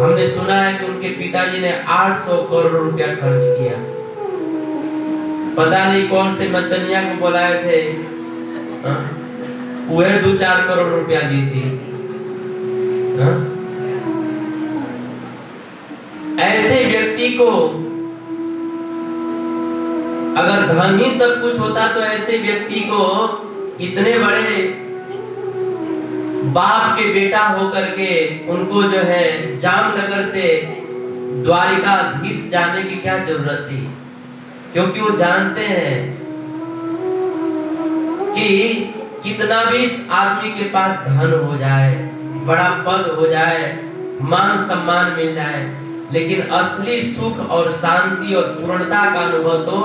हमने सुना है कि उनके पिताजी ने 800 करोड़ रुपया खर्च किया। पता नहीं कौन से नचनिया को बुलाए थे, वह 2-4 करोड़ रुपया दी थी। ऐसे व्यक्ति को अगर धन ही सब कुछ होता तो ऐसे व्यक्ति को इतने बड़े बाप के बेटा होकर के उनको जो है जामनगर से द्वारिकाधीश जाने की क्या जरूरत थी? क्योंकि वो जानते हैं कि कितना भी आदमी के पास धन हो जाए, बड़ा पद हो जाए, मान सम्मान मिल जाए, लेकिन असली सुख और शांति और पूर्णता का अनुभव तो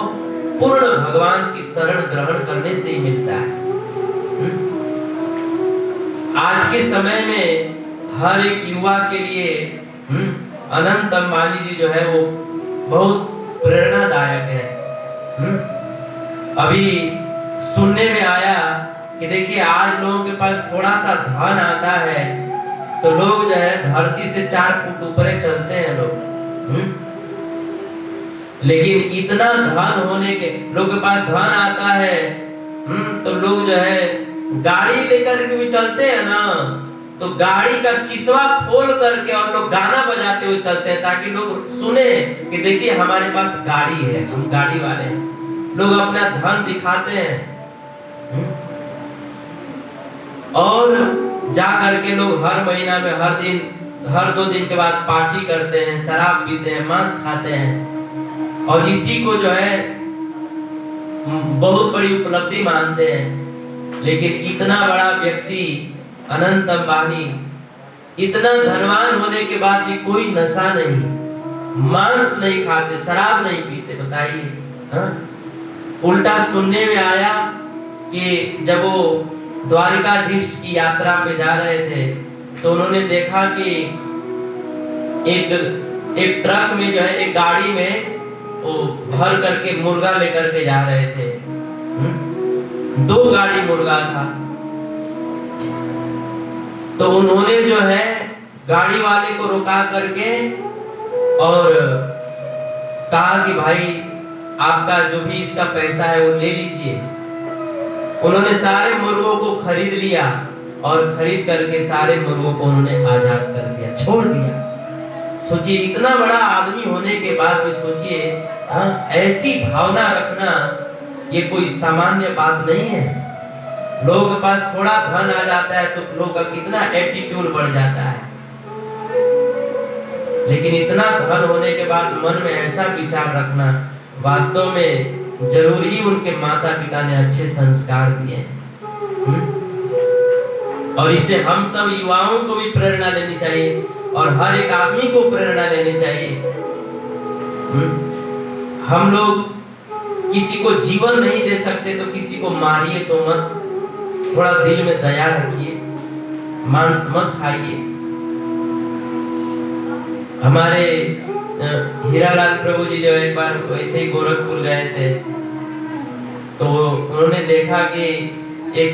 पूर्ण भगवान की शरण ग्रहण करने से ही मिलता है। आज के समय में हर एक युवा के लिए अनंत अंबानी जी जो है वो बहुत प्रेरणादायक है। अभी सुनने में आया कि देखिए, आज लोगों के पास थोड़ा सा धन आता है तो लोग जो है धरती से 4 फुट ऊपर चलते हैं लोग। लेकिन इतना धन होने के लोग के पास धन आता है तो लोग जो है गाड़ी लेकर के भी चलते हैं ना, तो गाड़ी का शीशा खोल करके और लोग गाना बजाते हुए चलते हैं ताकि लोग सुने कि देखिए हमारे पास गाड़ी है, हम गाड़ी वाले हैं। लोग अपना धन दिखाते हैं और जा करके लोग हर महीना में हर 2 दिन के बाद पार्टी करते हैं, शराब पीते हैं, मांस खाते हैं और इसी को जो है बहुत बड़ी उपलब्धि मानते हैं। लेकिन इतना बड़ा व्यक्ति अनंत अंबानी इतना धनवान होने के बाद भी कोई नशा नहीं, मांस नहीं खाते, शराब नहीं पीते। बताइए, उल्टा सुनने में आया कि जब वो द्वारिकाधीश की यात्रा पे जा रहे थे तो उन्होंने देखा कि एक ट्रक में जो है, एक गाड़ी में वो भर करके मुर्गा लेकर के जा रहे थे। 2 गाड़ी मुर्गा था। तो उन्होंने जो है गाड़ी वाले को रुका करके और कहा कि भाई आपका जो भी इसका पैसा है वो ले लीजिए। उन्होंने सारे मुर्गों को खरीद लिया और खरीद करके सारे मुर्गों को उन्होंने आजाद कर दिया, छोड़ दिया। सोचिए, इतना बड़ा आदमी होने के बाद भी सोचिए, ऐसी भावना रखना ये कोई सामान्य बात नहीं है। लोगों के पास थोड़ा धन आ जाता है तो लोग का कितना एटीट्यूड बढ़ जाता है, लेकिन इतना धन होने के बाद मन में ऐसा विचार रखना, वास्तव में जरूरी उनके माता पिता ने अच्छे संस्कार दिए। और इससे हम सब युवाओं को भी प्रेरणा लेनी चाहिए और हर एक आदमी को प्रेरणा लेनी चाहिए हम लोग किसी को जीवन नहीं दे सकते तो किसी को मारिए तो मत, थोड़ा दिल में दया रखिए, मांस मत खाइए। हमारे हीरालाल प्रभु जी जो एक बार वैसे ही गोरखपुर गए थे, तो उन्होंने देखा कि एक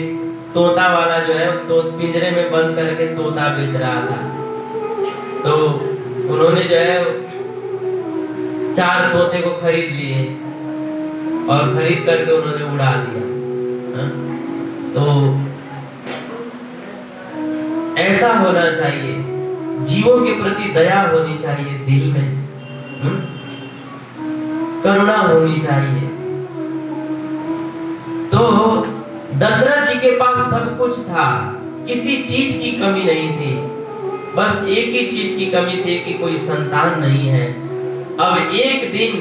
तोता वाला जो है तो पिंजरे में बंद करके तोता बेच रहा था। तो उन्होंने जो है 4 तोते को खरीद लिए और खरीद करके उन्होंने उड़ा दिया। तो ऐसा होना चाहिए, जीवों के प्रति दया होनी चाहिए, दिल में करुणा होनी चाहिए। तो दशरथ जी के पास सब कुछ था, किसी चीज की कमी नहीं थी, बस एक ही चीज की कमी थी कि कोई संतान नहीं है। अब एक दिन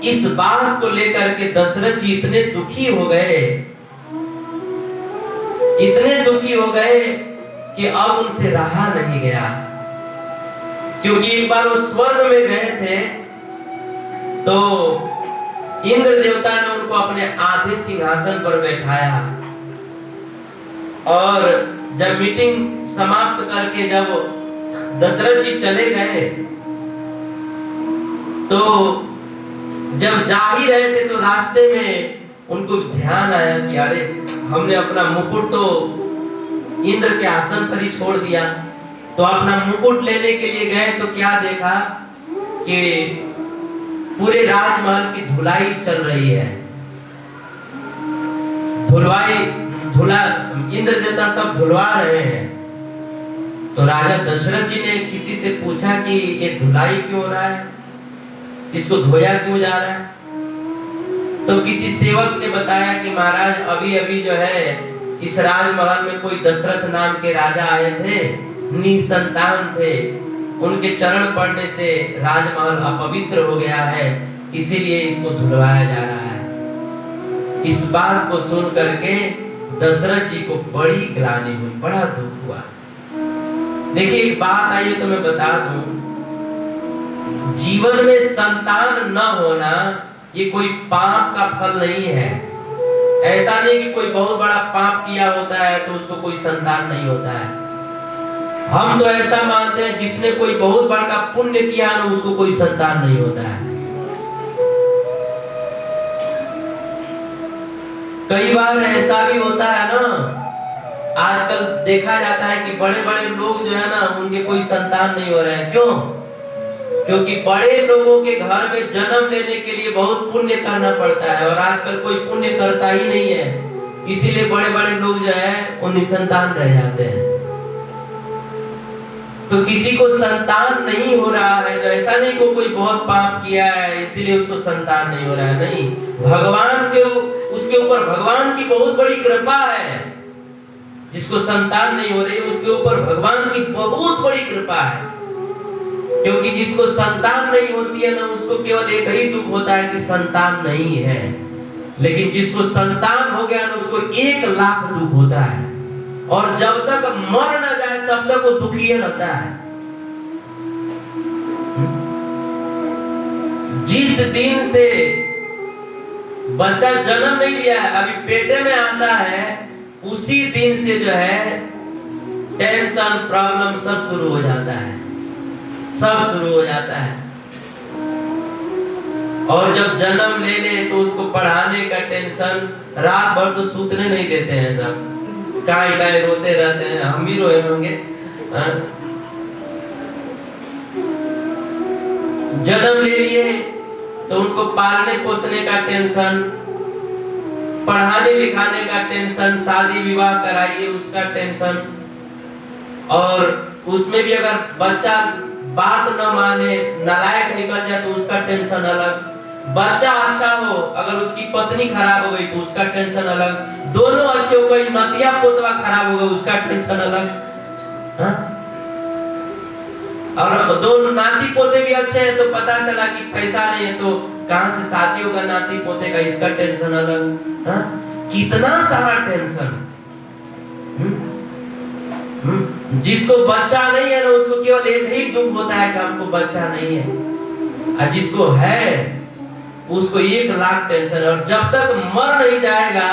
इस बात को लेकर के दशरथ जी इतने दुखी हो गए, इतने दुखी हो गए कि अब उनसे रहा नहीं गया। क्योंकि एक बार वो स्वर्ग में गए थे तो इंद्र देवता ने उनको अपने आधे सिंहासन पर बैठाया, और जब मीटिंग समाप्त करके जब दशरथ जी चले गए तो जब जा ही रहे थे तो रास्ते में उनको ध्यान आया कि अरे हमने अपना मुकुट तो इंद्र के आसन पर ही छोड़ दिया। तो अपना मुकुट लेने के लिए गए तो क्या देखा कि पूरे राजमहल की धुलाई चल रही है, धुला इंद्र देवता सब धुलवा रहे हैं। तो राजा दशरथ जी ने किसी से पूछा कि ये धुलाई क्यों हो रहा है, इसको धोया क्यों जा रहा है? तो किसी सेवक ने बताया कि महाराज अभी अभी जो है इस राजमहल में कोई दशरथ नाम के राजा आए थे, निसंतान थे, उनके चरण पड़ने से राजमहल अपवित्र हो गया है, इसीलिए इसको धुलवाया जा रहा है। इस बात को सुन करके दशरथ जी को बड़ी ग्लानि हुई, बड़ा दुख हुआ। देखिए एक बात आइए तो मैं बता दूं, जीवन में संतान न होना ये कोई पाप का फल नहीं है। ऐसा नहीं कि कोई बहुत बड़ा पाप किया होता है तो उसको कोई संतान नहीं होता है। हम तो ऐसा मानते हैं जिसने कोई बहुत बड़ा पुण्य किया ना उसको कोई संतान नहीं होता है। कई बार ऐसा भी होता है ना, आजकल देखा जाता है कि बड़े बड़े लोग जो है ना उनके कोई संतान नहीं हो रहे हैं। क्यों? क्योंकि बड़े लोगों के घर में जन्म लेने के लिए बहुत पुण्य करना पड़ता है, और आजकल कोई पुण्य करता ही नहीं है, इसीलिए बड़े बड़े लोग जो है वो निसंतान रह जाते हैं। तो किसी को संतान नहीं हो रहा है, तो ऐसा नहीं को कोई बहुत पाप किया है इसीलिए उसको संतान नहीं हो रहा है, नहीं। भगवान के उसके ऊपर भगवान की बहुत बड़ी कृपा है। जिसको संतान नहीं हो रही उसके ऊपर भगवान की बहुत बड़ी कृपा है। क्योंकि जिसको संतान नहीं होती है ना उसको केवल एक ही दुख होता है कि संतान नहीं है, लेकिन जिसको संतान हो गया ना उसको 1 लाख दुख होता है, और जब तक मर न जाए तब तक वो दुखी रहता है। जिस दिन से बच्चा जन्म नहीं लिया है, अभी पेटे में आता है, उसी दिन से जो है टेंशन प्रॉब्लम सब शुरू हो जाता है, सब शुरू हो जाता है। और जब जन्म ले ले तो उसको पढ़ाने का टेंशन, रात भर तो सूतने नहीं देते हैं, सब काय काय रोते रहते हैं, हम भी रोए होंगे। जन्म ले लिए तो उनको पालने पोसने का टेंशन, पढ़ाने लिखाने का टेंशन, शादी विवाह कराइए उसका टेंशन, और उसमें भी अगर बच्चा बात न माने, नालायक निकल जाए तो उसका टेंशन अलग। बच्चा अच्छा हो अगर उसकी पत्नी खराब हो गई तो उसका टेंशन अलग। दोनों अच्छे हो गए, नतिया पोतवा खराब हो गया उसका टेंशन अलग। हाँ? और दोनों नाती पोते भी अच्छे हैं तो पता चला कि पैसा नहीं है तो कहां से शादी होगा नाती पोते का, इसका टेंशन अलग। हाँ? कितना सारा टेंशन। जिसको बच्चा नहीं है ना उसको केवल एक ही दुख होता है कि हमको बच्चा नहीं है। और जिसको है उसको 1 लाख टेंशन, और जब तक मर नहीं जाएगा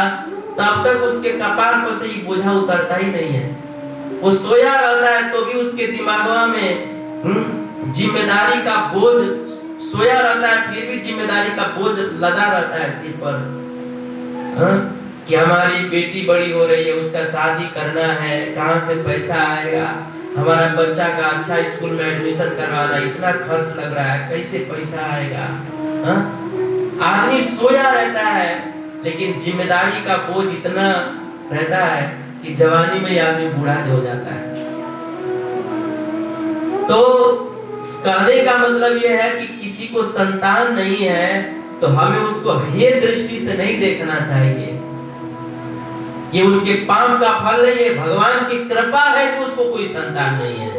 तब तक उसके कपार पर से ये बोझा उतरता ही नहीं है। वो सोया रहता है तो भी उसके दिमाग में जिम्मेदारी का बोझ, सोया रहता है फिर भी जिम्मेदारी का बोझ लदा रहता है सिर पर। कि हमारी बेटी बड़ी हो रही है, उसका शादी करना है, कहां से पैसा आएगा, हमारा बच्चा का अच्छा स्कूल में एडमिशन करवाना, इतना खर्च लग रहा है, कैसे पैसा आएगा। आदमी सोया रहता है लेकिन जिम्मेदारी का बोझ इतना रहता है कि जवानी में आदमी बूढ़ा हो जाता है। तो कहने का मतलब यह है कि किसी को संतान नहीं है तो हमें उसको हे दृष्टि से नहीं देखना चाहिए। ये उसके पाप का फल है, ये भगवान की कृपा है कि उसको कोई संतान नहीं है।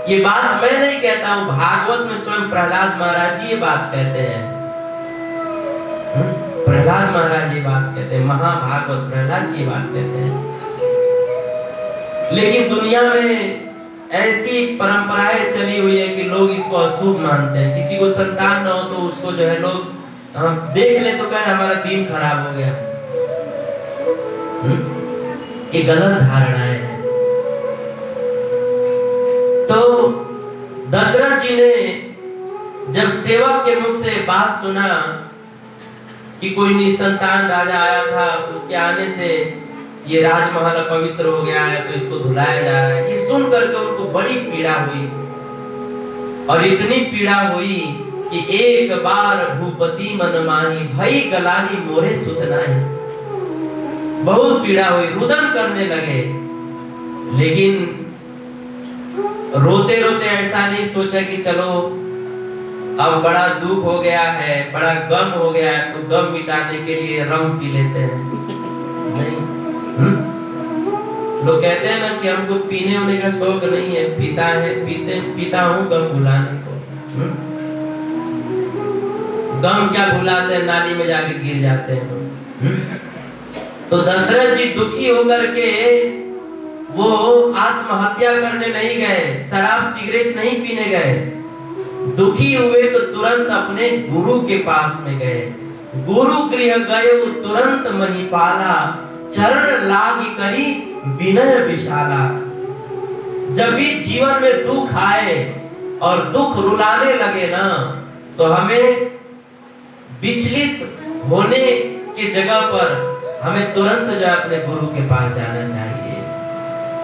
ये बात मैं नहीं कहता हूं, भागवत में स्वयं प्रहलाद महाराज जी ये बात कहते हैं। प्रहलाद महाराज ये बात कहते हैं, महाभागवत प्रहलाद जी ये बात कहते हैं। लेकिन दुनिया में ऐसी परंपराएं चली हुई है कि लोग इसको अशुभ मानते हैं। किसी को संतान ना हो तो उसको जो है लोग देख ले तो कहें हमारा दिन खराब हो गया। ये गलत धारणाएं हैं। तो दशरथ जी ने जब सेवक के मुख से बात सुना कि कोई निसंतान राजा आया था, उसके आने से ये राजमहल पवित्र हो गया है तो इसको धुलाया जा रहा है, ये सुन करके उनको बड़ी पीड़ा हुई। और इतनी पीड़ा हुई कि एक बार भूपति मन माही, भई गलानी मोरे सुतना है। बहुत पीड़ा हुई, रुदन करने लगे। लेकिन रोते रोते ऐसा नहीं सोचा कि चलो अब बड़ा दुख हो गया है, बड़ा गम हो गया है तो गम मिटाने के लिए रम पी लेते हैं। नहीं, लोग कहते हैं ना कि हमको पीने होने का शौक नहीं है, पीता हूँ गम भुलाने को। गम क्या भुलाते हैं, नाली में जाके गिर जाते हैं। तो दशरथ जी दुखी होकर के वो आत्महत्या करने नहीं गए, शराब सिगरेट नहीं पीने गए। दुखी हुए तो तुरंत अपने गुरु के पास में गए। गुरु गृह गए तुरंत महिपाला, चरण लागी करी विनय विशाला। जब भी जीवन में दुख आए और दुख रुलाने लगे ना तो हमें विचलित होने की जगह पर हमें तुरंत जो अपने गुरु के पास जाना चाहिए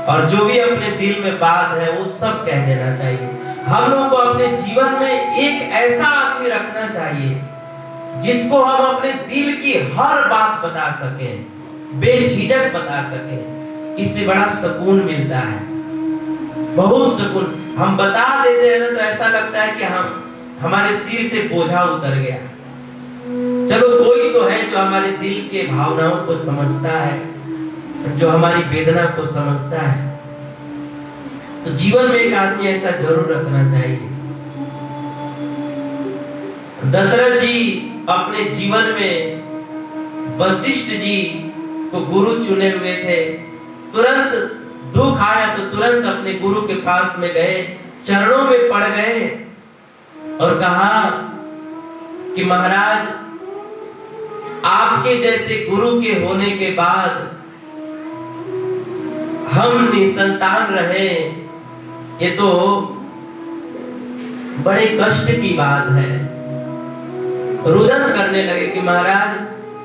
और जो भी अपने दिल में बात है वो सब कह देना चाहिए। हम लोग को अपने जीवन में एक ऐसा आदमी रखना चाहिए जिसको हम अपने दिल की हर बात बता सकें, बेझिझक बता सकें। इससे बड़ा सुकून मिलता है, बहुत सुकून। हम बता देते हैं ना तो ऐसा लगता है कि हमारे सिर से बोझा उतर गया। चलो कोई तो है जो हमारे दिल के भावनाओं को समझता है, जो हमारी वेदना को समझता है। तो जीवन में एक आदमी ऐसा जरूर रखना चाहिए। दशरथ जी अपने जीवन में वशिष्ठ जी को गुरु चुने हुए थे। तुरंत दुख आया तो तुरंत अपने गुरु के पास में गए, चरणों में पड़ गए और कहा कि महाराज आपके जैसे गुरु के होने के बाद हम निसंतान रहे, ये तो बड़े कष्ट की बात है। रुदन करने लगे कि महाराज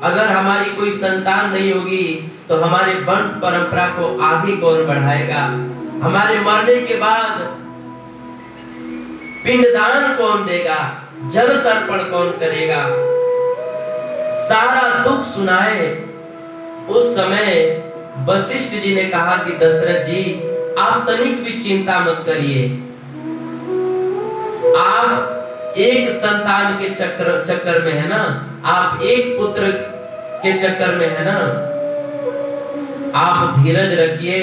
अगर हमारी कोई संतान नहीं होगी तो हमारे वंश परंपरा को आगे कौन बढ़ाएगा, हमारे मरने के बाद पिंडदान कौन देगा, जल तर्पण कौन करेगा। सारा दुख सुनाए। उस समय वशिष्ठ जी ने कहा कि दशरथ जी आप तनिक भी चिंता मत करिए, आप एक संतान के चक्कर में है ना, आप एक पुत्र के चक्कर में है ना, आप धीरज रखिए।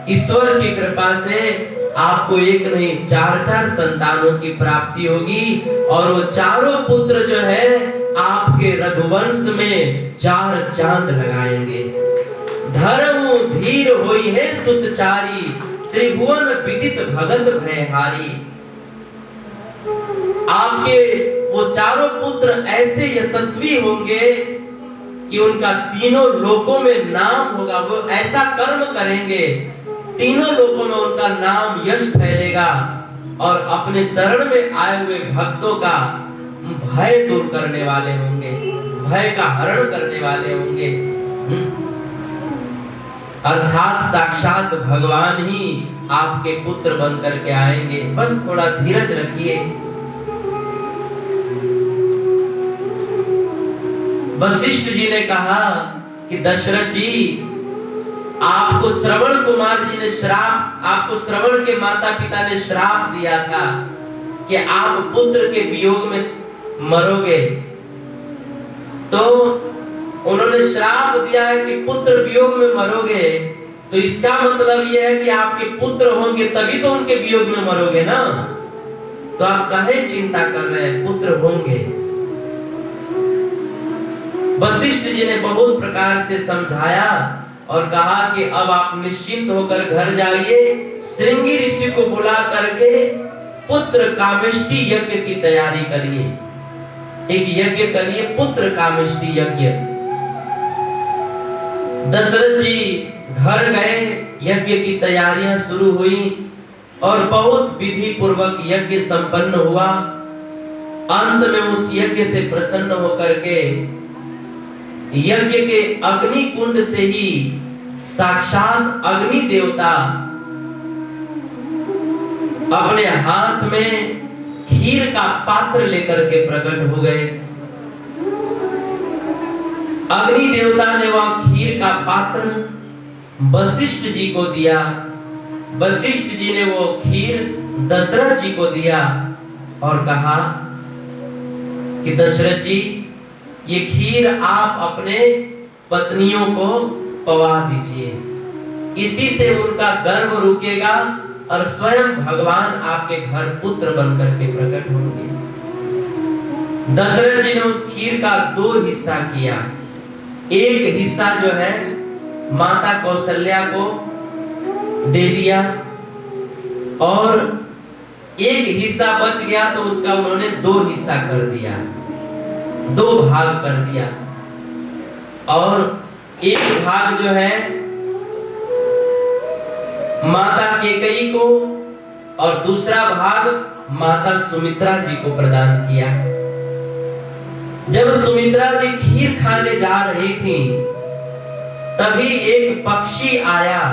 ईश्वर की कृपा से आपको एक नहीं 4-4 संतानों की प्राप्ति होगी और वो चारों पुत्र जो है आपके रघुवंश में 4 चांद लगाएंगे। धर्म धीर होई है सुतचारी, त्रिभुवन विदित भगत भयहारी। आपके वो चारों पुत्र ऐसे यशस्वी होंगे कि उनका तीनों लोकों में नाम होगा। वो ऐसा कर्म करेंगे, तीनों लोकों में उनका नाम यश फैलेगा और अपने शरण में आए हुए भक्तों का भय दूर करने वाले होंगे, भय का हरण करने वाले होंगे। अर्थात साक्षात भगवान ही आपके पुत्र बन करके आएंगे। बस थोड़ा धीरज रखिए। वशिष्ठ जी ने कहा कि दशरथ जी, आपको श्रवण कुमार जी ने आपको श्रवण के माता पिता ने श्राप दिया था कि आप पुत्र के वियोग में मरोगे। तो उन्होंने श्राप दिया है कि पुत्र वियोग में मरोगे, तो इसका मतलब यह है कि आपके पुत्र होंगे तभी तो उनके वियोग में मरोगे ना। तो आप काहे चिंता कर रहे हैं, पुत्र होंगे। वशिष्ठ जी ने बहुत प्रकार से समझाया और कहा कि अब आप निश्चिंत होकर घर जाइए, श्रृंगी ऋषि को बुला करके पुत्र कामिष्टि यज्ञ की तैयारी करिए। एक यज्ञ करिए, पुत्र कामिष्टि यज्ञ। दशरथ जी घर गए, यज्ञ की तैयारियां शुरू हुई और बहुत विधि पूर्वक यज्ञ संपन्न हुआ। अंत में उस यज्ञ से प्रसन्न होकर के यज्ञ के अग्नि कुंड से ही साक्षात अग्नि देवता अपने हाथ में खीर का पात्र लेकर के प्रकट हो गए। अग्नि देवता ने वह खीर का पात्र वशिष्ठ जी को दिया। वशिष्ठ जी ने वो खीर दशरथ जी को दिया और कहा कि दशरथ जी, ये खीर आप अपने पत्नियों को पवा दीजिए, इसी से उनका गर्व रुकेगा और स्वयं भगवान आपके घर पुत्र बनकर के प्रकट होंगे। दशरथ जी ने उस खीर का 2 हिस्सा किया। एक हिस्सा जो है माता कौशल्या को दे दिया और एक हिस्सा बच गया तो उसका उन्होंने 2 हिस्सा कर दिया, 2 भाग कर दिया। और एक भाग जो है माता केकई को और दूसरा भाग माता सुमित्रा जी को प्रदान किया। जब सुमित्रा जी खीर खाने जा रही थी, तभी एक पक्षी आया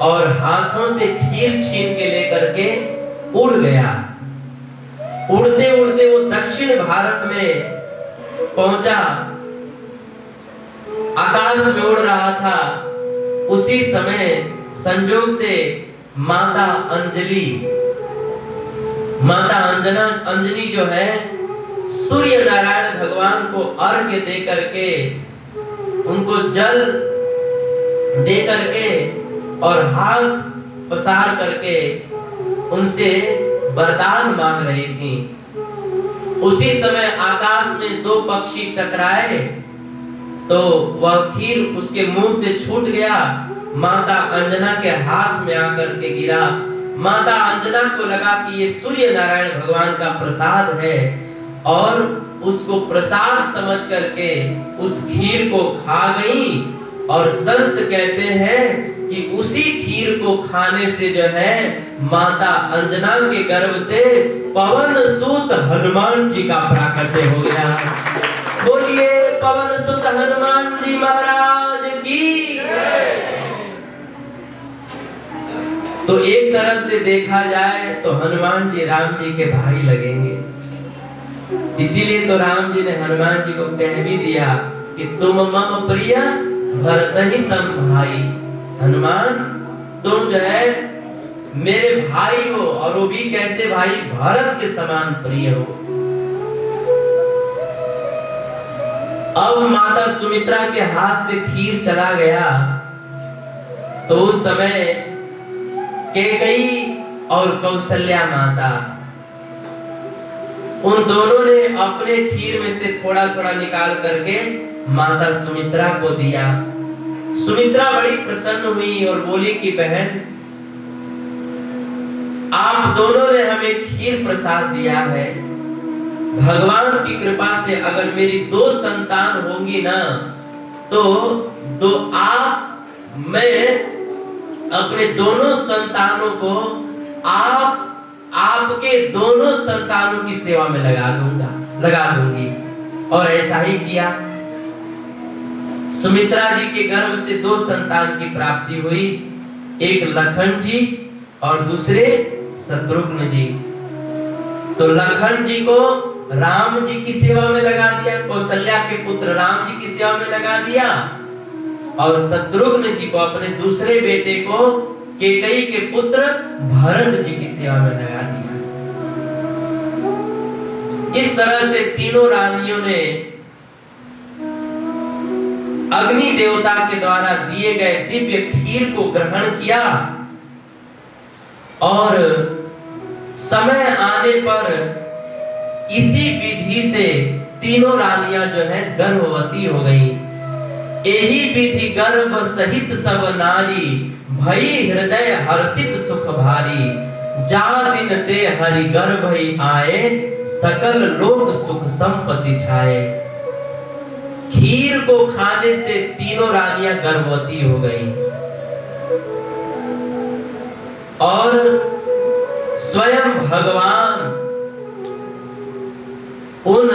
और हाथों से खीर छीन के लेकर के उड़ गया। उड़ते उड़ते वो दक्षिण भारत में पहुंचा, आकाश में उड़ रहा था। उसी समय संजोग से माता अंजनी जो है सूर्य नारायण भगवान को अर्घ्य दे करके, उनको जल दे करके और हाथ पसार करके उनसे वरदान मांग रही थी। उसी समय आकाश में 2 पक्षी टकराए तो वह खीर उसके मुंह से छूट गया, माता अंजना के हाथ में आकर के गिरा। माता अंजना को लगा कि ये सूर्य नारायण भगवान का प्रसाद है और उसको प्रसाद समझ करके उस खीर को खा गई। और संत कहते हैं कि उसी खीर को खाने से जो है माता अंजना के गर्भ से पवन सुत हनुमान जी का प्राकट्य हो गया। बोलिए पवन सुत हनुमान जी महाराज की। तो एक तरह से देखा जाए तो हनुमान जी राम जी के भाई लगेंगे। इसीलिए तो राम जी ने हनुमान जी को कह भी दिया कि तुम मम प्रिय भरत ही सम भाई। हनुमान, तुम जो है मेरे भाई हो, और वो भी कैसे भाई, भरत के समान प्रिय हो। अब माता सुमित्रा के हाथ से खीर चला गया तो उस समय केकई और कौशल्या माता, उन दोनों ने अपने खीर में से थोड़ा थोड़ा निकाल करके माता सुमित्रा को दिया। सुमित्रा बड़ी प्रसन्न हुई और बोली कि बहन, आप दोनों ने हमें खीर प्रसाद दिया है। भगवान की कृपा से अगर मेरी 2 संतान होंगी ना, तो मैं अपने दोनों संतानों को आपके दोनों संतानों की सेवा में लगा दूंगी। और ऐसा ही किया। सुमित्रा जी के गर्भ से 2 संतान की प्राप्ति हुई, एक लखन जी और दूसरे शत्रुघ्न जी। तो लखन जी को राम जी की सेवा में लगा दिया, कौशल्या के पुत्र राम जी की सेवा में लगा दिया, और शत्रुघ्न जी को अपने दूसरे बेटे को कैकेयी के पुत्र भरत जी की सेवा में लगा दिया। इस तरह से तीनों रानियों ने अग्नि देवता के द्वारा दिए गए दिव्य खीर को ग्रहण किया, और समय आने पर इसी विधि से तीनों रानियां जो है गर्भवती हो गईं। यही विधि गर्भ सहित सब नारी, भई हृदय हर्षित सुख भारी। जा दिन ते हरि गर्भ ही आए, सकल लोक सुख संपत्ति छाए। खीर को खाने से तीनों रानियां गर्भवती हो गईं, और स्वयं भगवान उन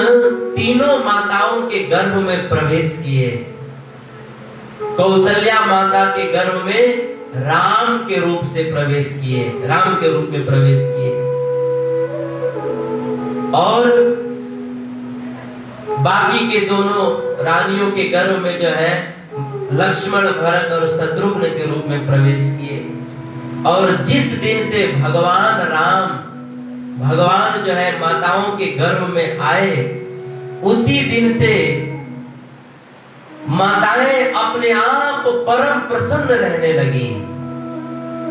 तीनों माताओं के गर्भ में प्रवेश किए। कौशल्या माता के गर्भ में राम के रूप से प्रवेश किए, राम के रूप में प्रवेश किए, और बाकी के दोनों रानियों के गर्भ में जो है लक्ष्मण, भरत और शत्रुघ्न के रूप में प्रवेश किए। और जिस दिन से भगवान जो है माताओं के गर्भ में आए, उसी दिन से माताएं अपने आप परम प्रसन्न रहने लगी,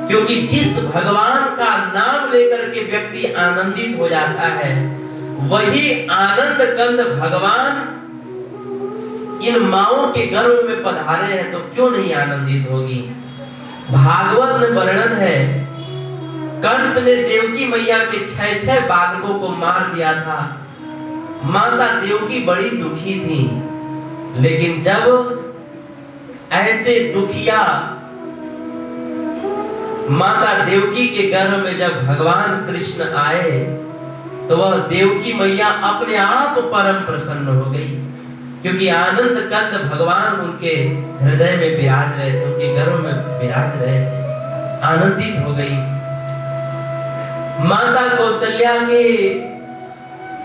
क्योंकि जिस भगवान का नाम लेकर के व्यक्ति आनंदित हो जाता है, वही आनंद कंद भगवान इन माओं के गर्भ में पधारे हैं, तो क्यों नहीं आनंदित होगी। भागवत में वर्णन है, कंस ने देवकी मैया के 6 बालकों को मार दिया था। माता देवकी बड़ी दुखी थी, लेकिन जब ऐसे दुखिया माता देवकी के गर्भ में जब भगवान कृष्ण आए, तो वह देवकी मैया अपने आप परम प्रसन्न हो गई, क्योंकि आनंद कंद भगवान उनके हृदय में विराज रहे थे, उनके गर्भ में विराज रहे थे, आनंदित हो गई। माता कौशल्या के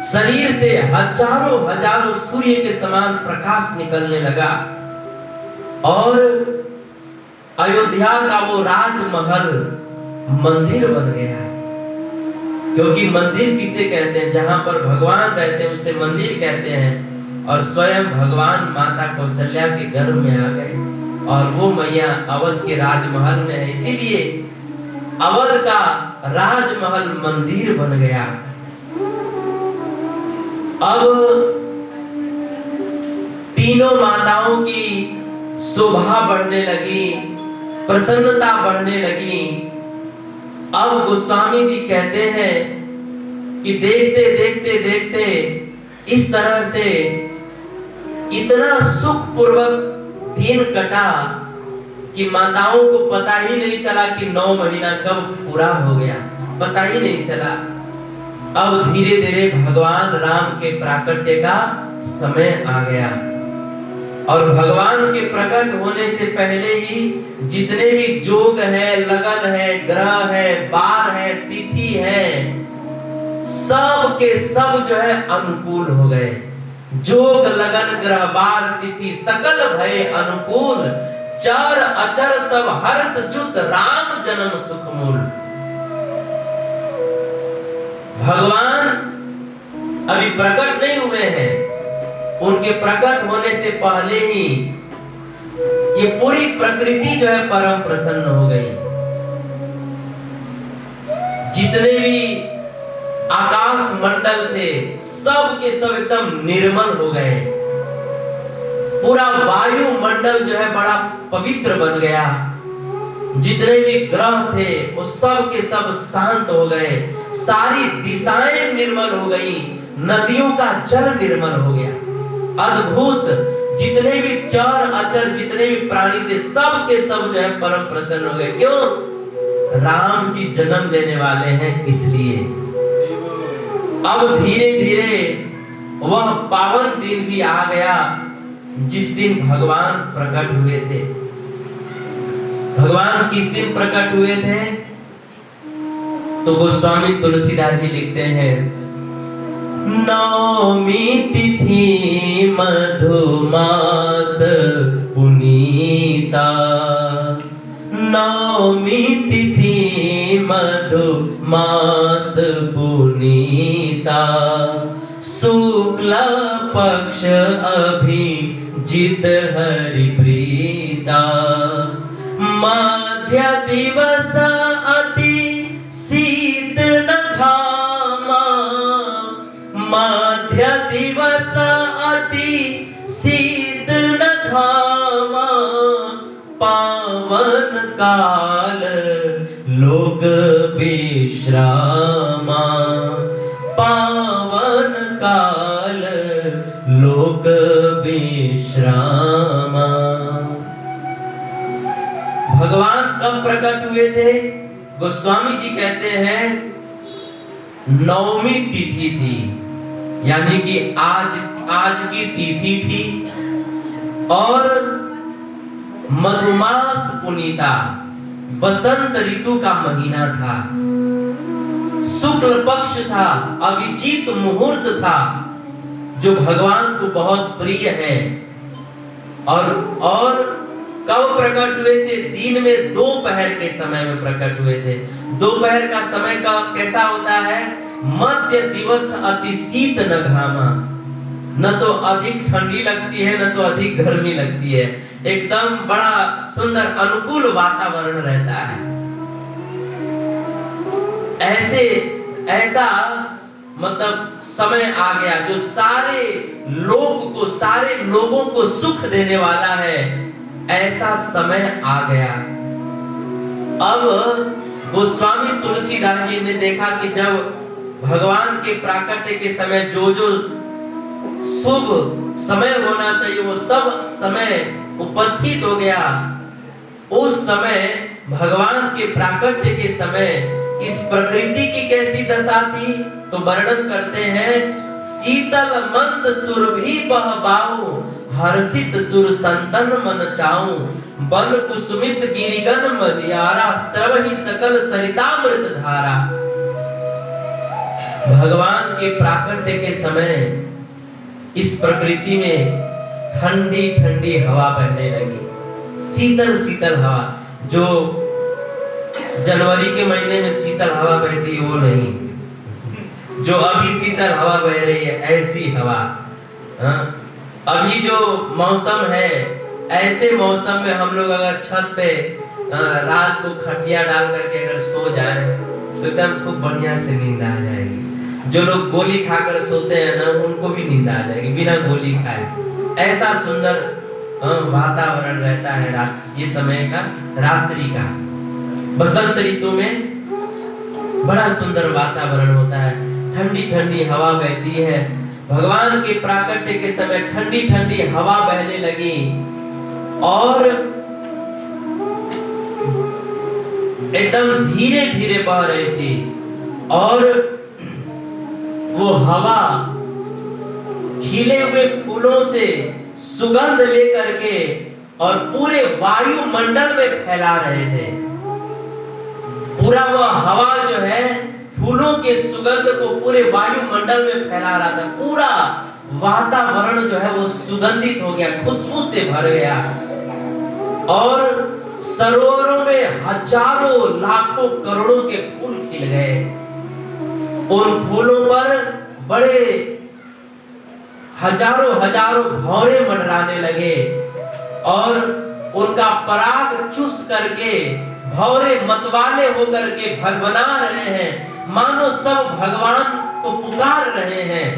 शरीर से हजारों सूर्य के समान प्रकाश निकलने लगा, और अयोध्या का वो राजमहल मंदिर बन गया। क्योंकि मंदिर किसे कहते हैं, जहां पर भगवान रहते हैं उसे मंदिर कहते हैं। और स्वयं भगवान माता कौशल्या के गर्भ में आ गए, और वो मैया अवध के राजमहल में है, इसीलिए अवध का राजमहल मंदिर बन गया। अब तीनों माताओं की शोभा बढ़ने लगी, प्रसन्नता बढ़ने लगी। अब गोस्वामी जी कहते हैं कि देखते देखते देखते इस तरह से इतना सुख पूर्वक दिन कटा कि माताओं को पता ही नहीं चला कि 9 महीना कब पूरा हो गया, पता ही नहीं चला। अब धीरे धीरे भगवान राम के प्राकट्य का समय आ गया, और भगवान के प्रकट होने से पहले ही जितने भी जोग है, लगन है, ग्रह है, बार है, तिथि है, सब के सब जो है अनुकूल हो गए। जोग लगन ग्रह बार तिथि सकल भय अनुकूल, चर अचर सब हर्ष जुत राम जन्म सुख मूल। भगवान अभी प्रकट नहीं हुए हैं, उनके प्रकट होने से पहले ही ये पूरी प्रकृति जो है परम प्रसन्न हो गई। जितने भी आकाश मंडल थे सब के सब एकदम निर्मल हो गए। पूरा वायु मंडल जो है बड़ा पवित्र बन गया। जितने भी ग्रह थे वो सब के सब शांत हो गए, सारी दिशाएं निर्मल हो गई, नदियों का जल निर्मल हो गया। अद्भुत, जितने भी चर अचर जितने भी प्राणी थे सब के सब जो है परम प्रसन्न हो गए। क्यों? राम जी जन्म लेने वाले हैं इसलिए। अब धीरे धीरे वह पावन दिन भी आ गया जिस दिन भगवान प्रकट हुए थे। भगवान किस दिन प्रकट हुए थे? तो गोस्वामी तुलसीदास जी लिखते हैं, नवमी तिथि मधुमास पुनीता, नवमी तिथि मधुमास पुनीता, शुक्ल पक्ष अभिजित हरि प्रीता, मध्य दिवस अति शीत न घामा, मध्य दिवस अति शीत न घामा, पावन काल लोक विश्रामा, पावन काल लोक विश्रामा। भगवान कब प्रकट हुए थे? गोस्वामी जी कहते हैं नवमी तिथि थी, यानी कि आज की तिथि थी, और मधुमास पुनीता, बसंत ऋतु का महीना था, शुक्ल पक्ष था, अभिजीत मुहूर्त था जो भगवान को बहुत प्रिय है। और कब प्रकट हुए थे? दिन में दोपहर के समय में प्रकट हुए थे। दोपहर का समय का कैसा होता है? मध्य दिवस अति शीत न घामा, न तो अधिक ठंडी लगती है न तो अधिक गर्मी लगती है, एकदम बड़ा सुंदर अनुकूल वातावरण रहता है। ऐसा मतलब समय आ गया जो सारे लोगों को सुख देने वाला है, ऐसा समय आ गया। अब गोस्वामी तुलसीदास जी ने देखा कि जब भगवान के प्राकट्य के समय जो शुभ समय होना चाहिए वो सब समय उपस्थित हो गया। उस समय भगवान के प्राकट्य के समय इस प्रकृति की कैसी दशा थी? तो वर्णन करते हैं, शीतल मंद सुरभि बहबाऊ, हर्षित सुर संतन मन चाऊ, बन कुसुमित गिरिगन मदियारा, स्त्रवहि सकल सरितामृत धारा। भगवान के प्राकट्य के समय इस प्रकृति में ठंडी ठंडी हवा बहने लगी, शीतल शीतल हवा। जो जनवरी के महीने में शीतल हवा बहती है वो नहीं, जो अभी शीतल हवा बह रही है ऐसी हवा। अभी जो मौसम है, ऐसे मौसम में हम लोग अगर छत पे रात को खटिया डाल करके अगर सो जाएं तो एकदम खूब बढ़िया से नींद आ जाएगी। जो लोग गोली खाकर सोते हैं ना, उनको भी नींद आ जाएगी बिना गोली खाए। ऐसा सुंदर वातावरण रहता है रात, ये समय का, रात्रि का। बसंत ऋतु में बड़ा सुंदर वातावरण होता है, ठंडी ठंडी हवा बहती है। भगवान के प्राकट्य के समय ठंडी ठंडी हवा बहने लगी और एकदम धीरे धीरे बह रही थी, और वो हवा खिले हुए फूलों से सुगंध लेकर के और पूरे वायुमंडल में फैला रहे थे। पूरा वो हवा जो है फूलों के सुगंध को पूरे वायुमंडल में फैला रहा था। पूरा वातावरण जो है वो सुगंधित हो गया, खुशबू से भर गया, और सरोवरों में हजारों लाखों करोड़ों के फूल खिल गए। उन फूलों पर बड़े हजारों हजारों भौरे मंडराने लगे और उनका पराग चूस करके भौरे मतवाले होकर के भगवना रहे हैं, मानो सब भगवान को पुकार रहे हैं।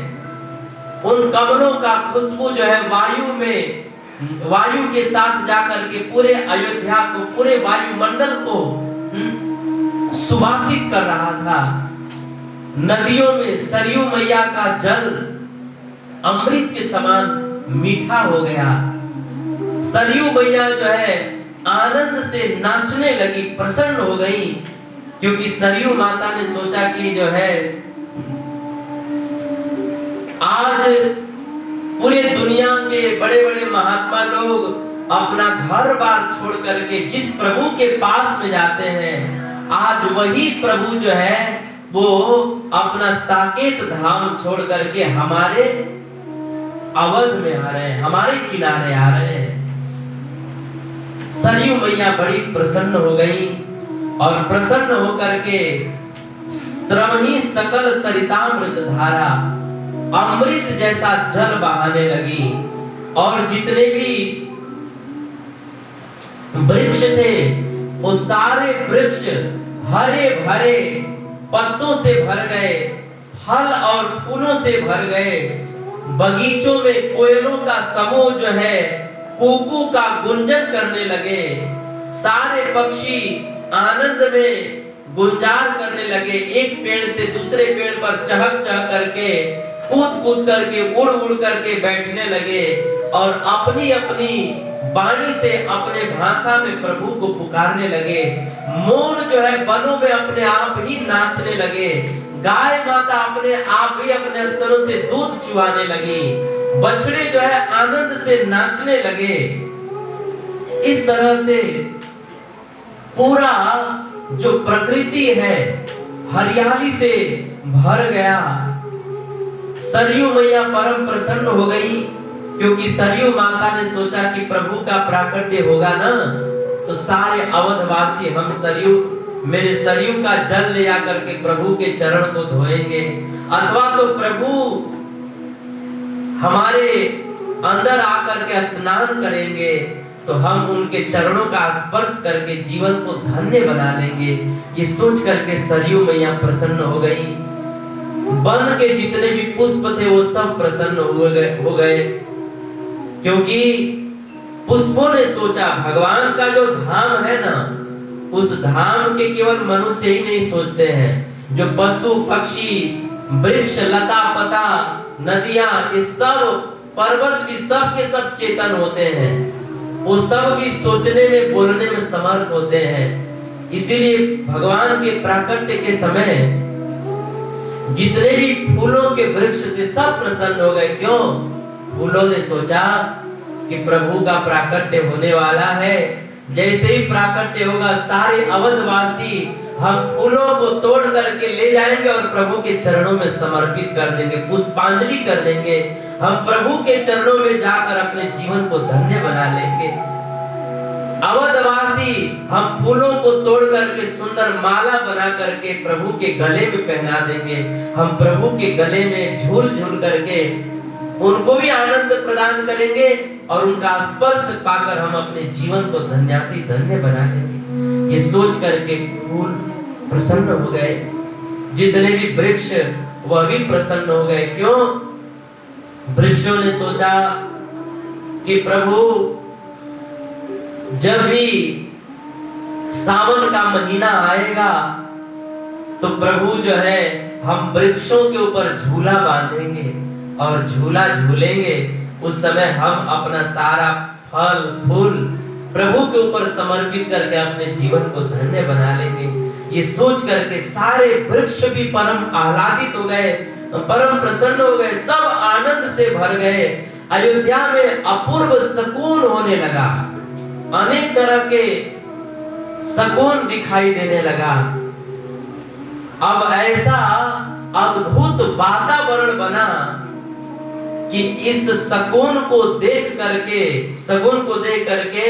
उन कमलों का खुशबू जो है वायु में वायु के साथ जाकर के पूरे अयोध्या को, पूरे वायुमंडल को सुवासित कर रहा था। नदियों में सरयू मैया का जल अमृत के समान मीठा हो गया। सरयू मैया जो है आनंद से नाचने लगी, प्रसन्न हो गई, क्योंकि सरयू माता ने सोचा कि जो है आज पूरे दुनिया के बड़े बड़े महात्मा लोग अपना घर बार छोड़ करके जिस प्रभु के पास में जाते हैं, आज वही प्रभु जो है वो अपना साकेत धाम छोड़ करके हमारे अवध में आ रहे हैं, हमारे किनारे आ रहे हैं। सरयू मैया बड़ी प्रसन्न हो गई और प्रसन्न होकर के द्रवही सकल सरितामृत धारा, अमृत जैसा जल बहाने लगी। और जितने भी वृक्ष थे वो सारे वृक्ष हरे भरे पत्तों से भर गए, फल और फूलों से भर गए। बगीचों में कोयलों का समूह जो है कूकू का गुंजन करने लगे। सारे पक्षी आनंद में गुंजार करने लगे, एक पेड़ से दूसरे पेड़ पर चहक चहक करके, कूद कूद करके, उड़ उड़ करके बैठने लगे और अपनी अपनी वाणी से अपने भाषा में प्रभु को पुकारने लगे। मोर जो है वनों में अपने आप ही नाचने लगे। गाय माता अपने आप ही अपने स्तनों से दूध चुवाने लगी। बछड़े जो है आनंद से नाचने लगे। इस तरह से पूरा जो प्रकृति है हरियाली से भर गया। सरयू मैया परम प्रसन्न हो गई, क्योंकि सरयू माता ने सोचा कि प्रभु का प्राकट्य होगा ना, तो सारे अवधवासी हम सरयू, मेरे सरयू का जल ले आकर के प्रभु के चरण को धोएंगे, अथवा तो प्रभु हमारे अंदर आकर के स्नान करेंगे, तो हम उनके चरणों का स्पर्श करके जीवन को धन्य बना लेंगे। ये सोच करके सरयू मैया प्रसन्न हो गई। वन के जितने भी पुष्प थे वो सब प्रसन्न हो गए, क्योंकि पुष्पों ने सोचा भगवान का जो धाम है ना, उस धाम के केवल मनुष्य ही नहीं सोचते हैं, जो पशु पक्षी वृक्ष लता पता नदियां, ये सब पर्वत भी सब के सब चेतन होते हैं। वो सब भी सोचने में बोलने में समर्थ होते हैं। इसीलिए भगवान के प्राकट्य के समय जितने भी फूलों के वृक्ष थे सब प्रसन्न हो गए। क्यों? फूलों ने सोचा कि प्रभु का प्राकट्य होने वाला है। जैसे ही प्राकट्य होगा सारे अवधवासी हम फूलों को तोड़ करके ले जाएंगे और प्रभु के चरणों में समर्पित कर देंगे, पुष्पांजलि कर देंगे। हम प्रभु के चरणों में जाकर अपने जीवन को धन्य बना लेंगे। अवधवासी हम फूलों को तोड़ करके सुंदर माला बना करके प्रभु के गले में पहना देंगे। हम प्रभु के गले में झूल झूल करके उनको भी आनंद प्रदान करेंगे और उनका स्पर्श पाकर हम अपने जीवन को धन्याति धन्य बना लेंगे। ये सोच करके फूल प्रसन्न हो गए, जितने भी वृक्ष वह भी प्रसन्न हो गए। क्यों? वृक्षों ने सोचा कि प्रभु जब भी सावन का महीना आएगा तो प्रभु जो है हम वृक्षों के ऊपर झूला बांधेंगे और झूला झूलेंगे। उस समय हम अपना सारा फल फूल प्रभु के ऊपर समर्पित करके अपने जीवन को धन्य बना लेंगे। ये सोच करके सारे वृक्ष भी परम आह्लादित हो गए, परम प्रसन्न हो गए, सब आनंद से भर गए। अयोध्या में अपूर्व सुकून होने लगा, अनेक तरह के सुकून दिखाई देने लगा। अब ऐसा अद्भुत वातावरण बना कि इस सगुन को देख करके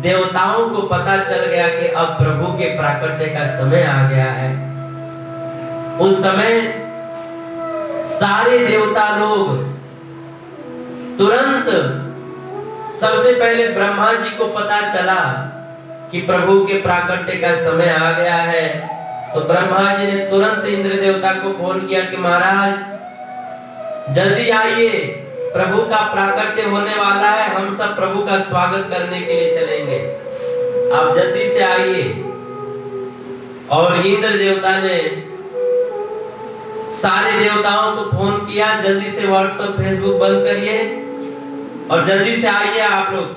देवताओं को पता चल गया कि अब प्रभु के प्राकट्य का समय आ गया है। उस समय सारे देवता लोग तुरंत, सबसे पहले ब्रह्मा जी को पता चला कि प्रभु के प्राकट्य का समय आ गया है, तो ब्रह्मा जी ने तुरंत इंद्र देवता को फोन किया कि महाराज जल्दी आइए, प्रभु का प्राकट्य होने वाला है, हम सब प्रभु का स्वागत करने के लिए चलेंगे। आप जल्दी से आइए। और इंद्र देवता ने सारे देवताओं को फोन किया, जल्दी से व्हाट्सएप फेसबुक बंद करिए और जल्दी से आइए आप लोग,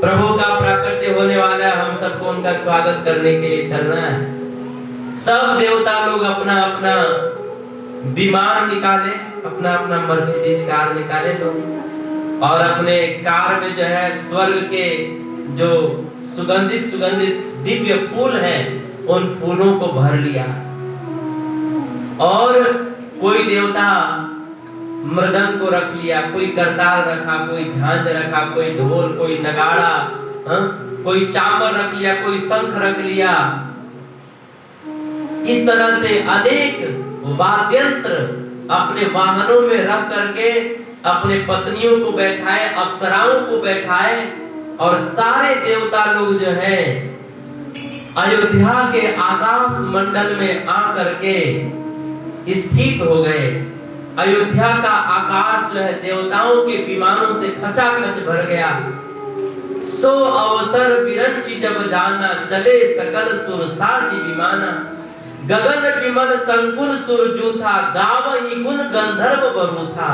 प्रभु का प्राकट्य होने वाला है, हम सबको उनका स्वागत करने के लिए चलना है। सब देवता लोग अपना अपना विमान निकाले, अपना अपना मर्सिडीज कार निकाले लोग, और अपने कार में जो है स्वर्ग के जो सुगंधित सुगंधित दिव्य फूल हैं उन फूलों को भर लिया। और कोई देवता मृदंग को रख लिया, कोई करताल रखा, कोई झांझ रखा, कोई ढोल, कोई नगाड़ा, कोई चामर रख लिया, कोई शंख रख लिया। इस तरह से अनेक वाद्यंत्र अपने वाहनों में रख करके अपने पत्नियों को बैठाए, अप्सराओं को बैठाए, और सारे देवता लोग जो है अयोध्या के आकाश मंडल में आकर के स्थित हो गए। अयोध्या का आकाश जो है देवताओं के विमानों से खचाखच भर गया। सो अवसर विरंची जब जाना, चले सकल सुर साजी विमाना। गगन विमल संकुल सुर जूथा, गावहि गुण गंधर्व बरूथा।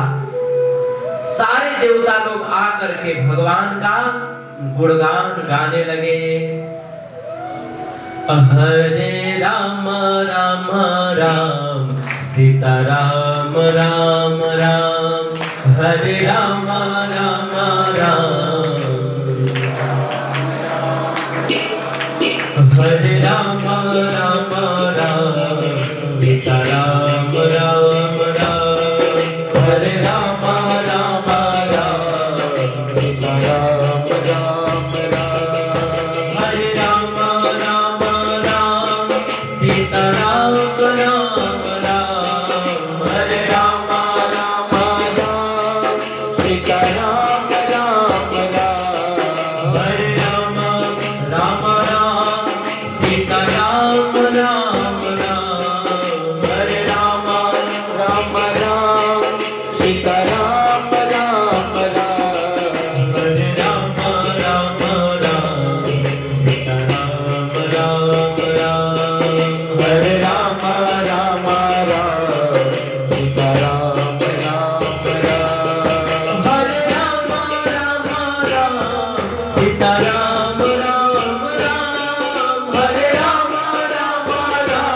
सारे देवता लोग आकर के भगवान का गुणगान गाने लगे। हरे राम राम राम सीता राम राम राम, हरे राम राम राम, हरे राम राम राम सीता राम राम राम, हरे राम राम राम सीता राम राम राम, हरे राम राम राम सीता राम राम राम, हरे राम राम राम सीता राम राम राम, हरे राम राम राम सीता राम राम राम, हरे राम राम राम सीता राम राम राम, हरे राम राम राम सीता राम राम राम, हरे राम राम राम सीता राम राम राम, हरे राम राम राम सीता राम राम राम, हरे राम राम राम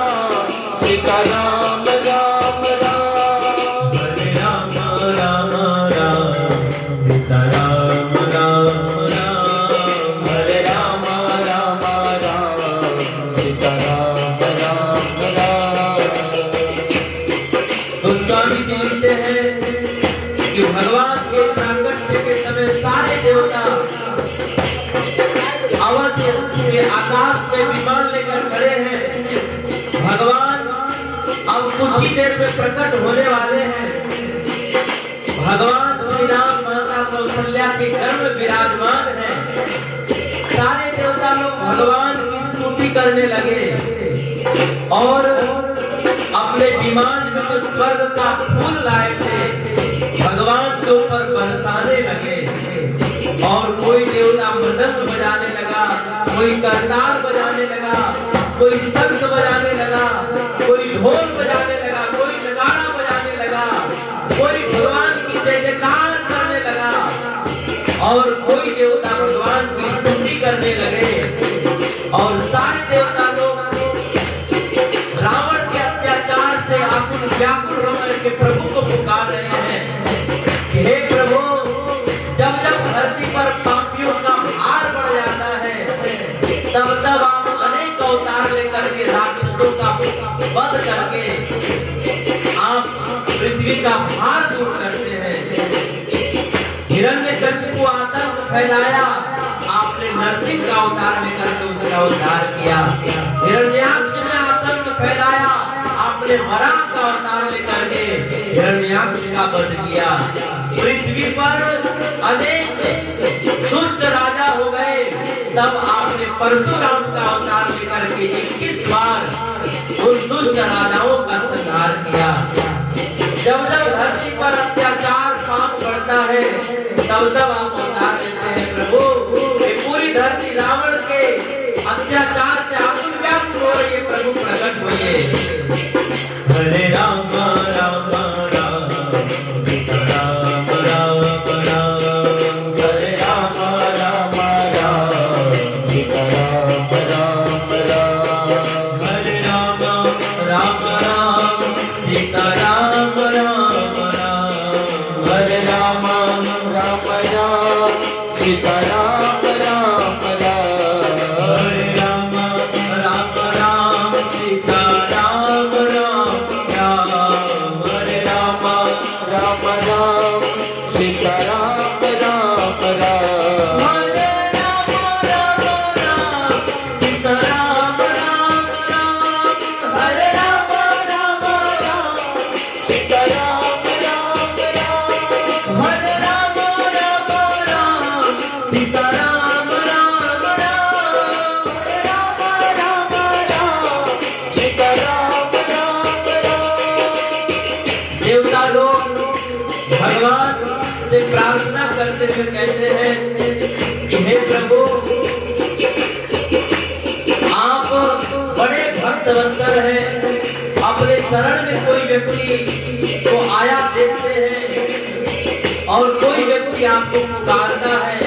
सीता राम राम राम, हरे राम राम राम सीता राम राम राम, हरे राम राम राम सीता राम राम राम। तो स्वामी जी लिखते हैं कि भगवान के प्राकट्य के समय सारे देवता अवध के आकाश में विमान लेकर खड़े हैं। भगवान अब कुछ ही देर में प्रकट होने वाले हैं। भगवान श्री राम माता कौशल्या के घर में विराजमान हैं। सारे देवता लोग भगवान की स्तुति करने लगे और अपने विमान में जो स्वर्ग का फूल लाए थे भगवान के ऊपर बरसाने लगे। और कोई देवता मृदंग बजाने लगा, कोई करताल बजाने लगा, कोई शंख बजाने लगा, कोई ढोल बजाने लगा, कोई नगाड़ा बजाने लगा, कोई भगवान की जय जयकार करने लगा और कोई देवता भगवान की स्तुति करने लगे। और सारे देवता लोग रावण के अत्याचार से आकुल व्याकुल होकर के प्रभु को पुकार रहे हैं कि हे प्रभु, जब जब धरती पर पापियों का भार बढ़ जाता है तब तब आप अनेक अवतार लेकर के राक्षसों का वध करके आप पृथ्वी का भार दूर करते हैं। हिरण्यकशिपु आतंक फैलाया, आपने नरसिंह का अवतार लेकर के उसका उद्धार किया। हिरण्याक्ष ने आतंक फैलाया, आपने वराह का अवतार लेकर के हिरण्याक्ष का वध किया। पृथ्वी पर अनेक दुष्ट राजा हो गए, तब आपने परशुराम का अवतार लेकर के 21 बार उन दुष्ट राजाओं का संहार किया। जब जब धरती पर अत्याचार पाप पड़ता है तब तब आप अवतार देते हैं प्रभु। ये पूरी धरती रावण के अत्याचार से आकुल व्याकुल हो रही है, प्रभु प्रकट होइए। हरे राम राम राम सीता राम राम राम, हरे राम राम राम सीता राम राम राम, हरे राम राम राम सीता राम राम राम, हरे राम राम राम सीता राम राम राम, हरे राम राम राम सीता राम राम राम, हरे राम राम राम सीता राम राम राम, हरे राम राम राम सीता राम राम राम, हरे राम राम राम सीता राम राम राम, हरे राम राम राम सीता राम राम राम, हरे राम राम राम सीता राम राम राम। देवता लोग भगवान से प्रार्थना करते हुए कहते हैं कि हे प्रभु, आप बड़े भक्तवंतर हैं, अपने शरण में कोई व्यक्ति को आया देखते हैं और कोई व्यक्ति आपको पुकारता है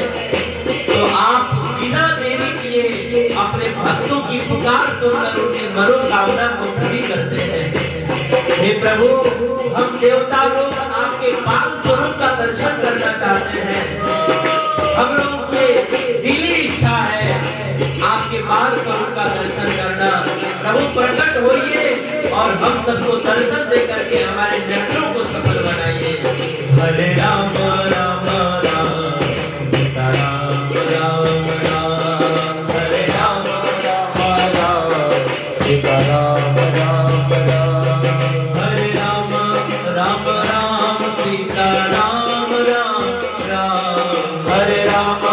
तो आप बिना देरी किए अपने भक्तों की पुकार सुनकर उनकी मनोकामना को पूरी करते हैं। हे प्रभु, हम देवता लोग आपके पाद स्वरूप का दर्शन करना चाहते हैं। हम लोगों की दिली इच्छा है आपके पाद स्वरूप का दर्शन करना। प्रभु प्रकट होइए और हम सबको दर्शन दे करके हमारे नेत्रों को सफल बनाइए। हरे राम राम राम सीता राम राम राम, हरे राम राम राम सीता राम राम राम, हरे राम राम राम सीता राम राम राम, हरे राम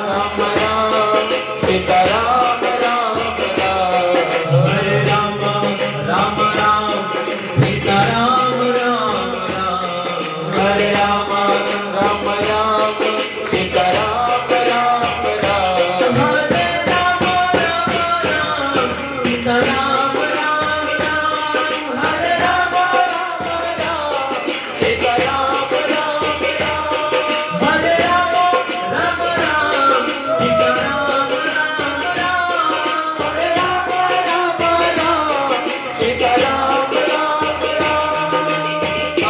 राम राम सीता राम राम राम, हरे राम राम राम सीता राम राम राम, हरे राम राम राम सीता राम राम राम, हरे राम राम राम सीता राम राम राम, हरे राम राम राम सीता राम राम राम, हरे राम राम राम सीता राम राम राम, हरे राम राम राम सीता राम राम राम।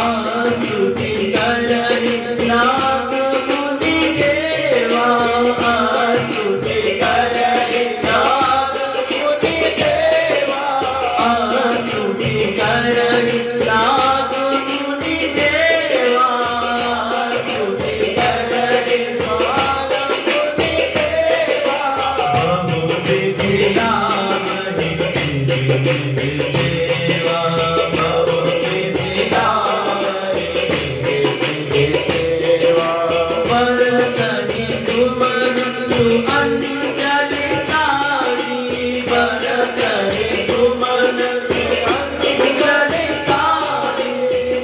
आस्तुति करहि नाग मुनि देवा, आस्तुति करहि नाग मुनि देवा, आस्तुति करहि नाग मुनि देवा, आस्तुति करहि नाग मुनि देवा, बहु विधि नामहि देवा, बहु विधि नामहि देवा, वरदहि सुमन सुअंजलि सारी, वरदहि सुमन सुअंजलि सारी,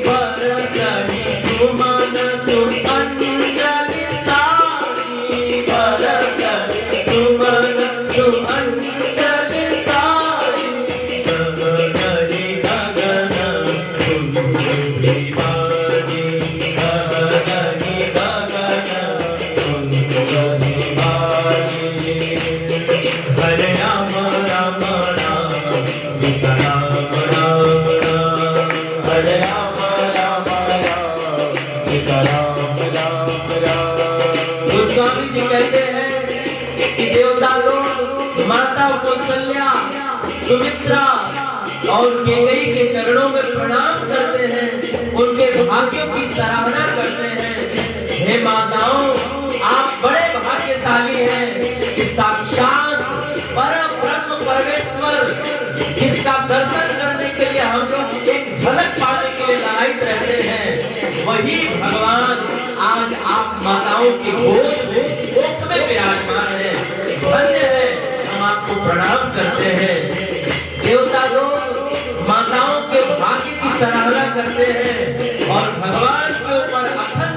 वरदहि सुमन सुअंजलि सारी, वरदहि सुमन सुअंजलि सारी, गगनहि गगन कुंजि बाजी, गगनहि गगन कुंजि बाजी, हरे राम राम राम सीता राम राम राम, हरे राम राम राम सीता राम राम राम। गोस्वामी जी कहते हैं कि देवता लोग माता कौशल्या, सुमित्रा और केकई के चरणों में प्रणाम करते हैं, उनके भाग्यों की सराहना करते हैं। हे माताओं, आप बड़े भाग्यशाली हैं कि साक्षात परम ब्रह्म परमेश्वर, जिसका दर्शन करने के लिए हम लोग एक झलक पाने के लिए लालायित रहते हैं, वही भगवान आज आप माताओं की गोद में कोख में विराजमान है। धन्य है, हम आपको प्रणाम करते हैं। देवता लोग माताओं के भाग्य की सराहना करते हैं और भगवान के ऊपर अखंड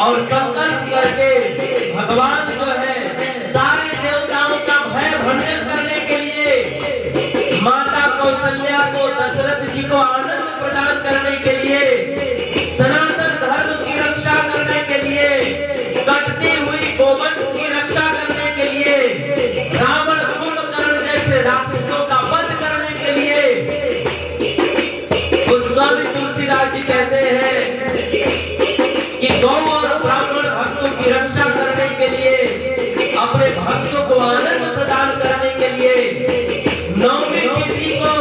और संकल्प करके भगवान जो है सारे देवताओं का भय भंजन करने के लिए माता कौशल्या को, दशरथ जी को आनंद प्रदान करने के लिए, सनातन धर्म की रक्षा करने के लिए, कटती हुई गोवंश की रक्षा करने के लिए, रावण कुंभकर्ण जैसे राक्षसों का वध करने के लिए गोस्वामी तुलसीदास जी कहते हैं कि गौ और ब्राह्मण भक्तों की रक्षा करने के लिए, अपने भक्तों को आनंद प्रदान करने के लिए नवमी तिथि को,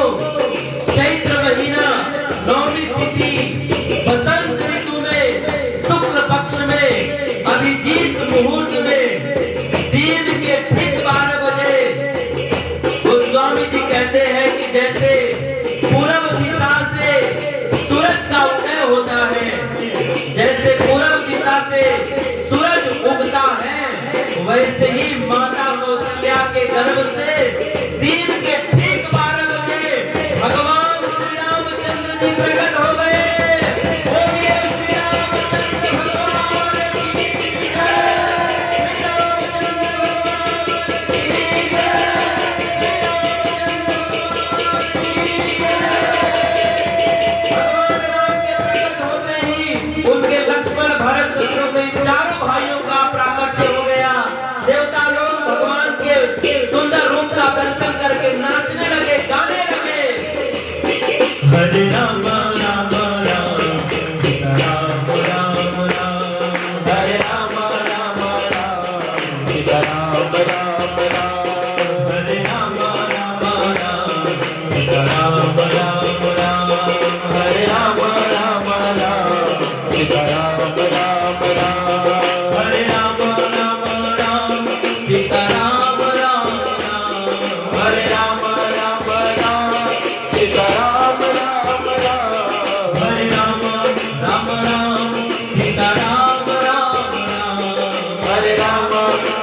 चैत्र महीना नवमी तिथि बसंत ऋतु में शुक्ल पक्ष में अभिजीत मुहूर्त में दिन के ठीक 12 बजे गोस्वामी जी कहते हैं कि जैसे पूर्व दिशा से सूरज का उदय होता है, जैसे पूर्व दिशा से सूरज उगता है, वैसे ही माता कौशल्या के गर्भ से दिन के ठीक 12 बजे भगवान श्री रामचंद्र जी प्रकट हो गए। बोलिए श्री रामचंद्र भगवान की जय, श्री रामचंद्र भगवान की जय, श्री रामचंद्र भगवान राम के प्रकट होते ही उनके लक्ष्मण, भरत, शत्रुघ्न चारों भाइयों का प्राकट्य हो गया। देवता लोग भगवान के सुंदर रूप का दर्शन करके नाचने लगे, गाने लगे। हरे राम राम राम सीता राम राम राम, हरे राम राम राम सीता राम राम राम, हरे राम राम राम सीता राम राम राम, हरे राम राम राम सीता राम राम राम, हरे राम राम राम सीता राम राम राम, हरे राम राम राम सीता राम राम राम, हरे राम राम राम सीता राम राम राम, हरे राम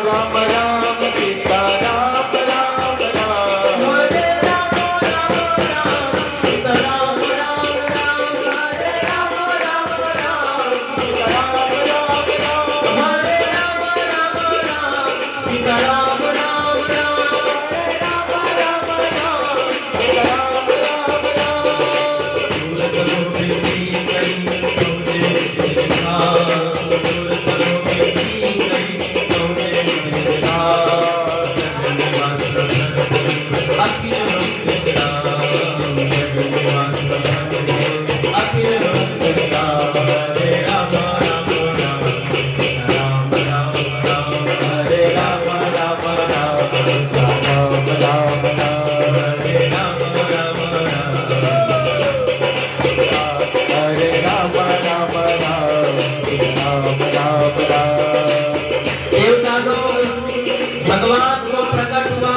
राम राम सीता राम राम राम, हरे राम राम राम सीता राम राम राम, हरे राम राम राम सीता राम राम राम, राम राम राम। देवता लोग भगवान को प्रकट हुआ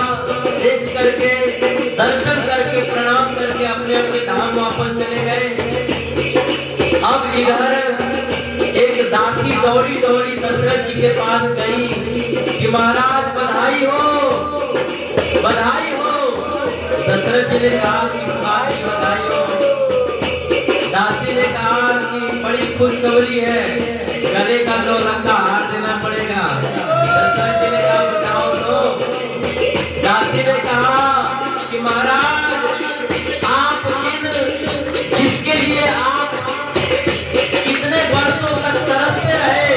देख करके, दर्शन करके, प्रणाम करके अपने अपने धाम वापस चले गए। अब इधर एक दासी दौड़ी दौड़ी दशरथ जी के पास गई कि महाराज बधाई हो, बधाई हो। दशरथ जी ने कहा कि बात की बधाई हो। दासी ने कहा कि बड़ी खुशखबरी है, गले का 9 रंग का हार देना पड़ेगा। दशरथ जी ने कहा बताओ तो। दासी ने कहा कि महाराज आप जिसके लिए आप कितने वर्षों तक तरसते रहे,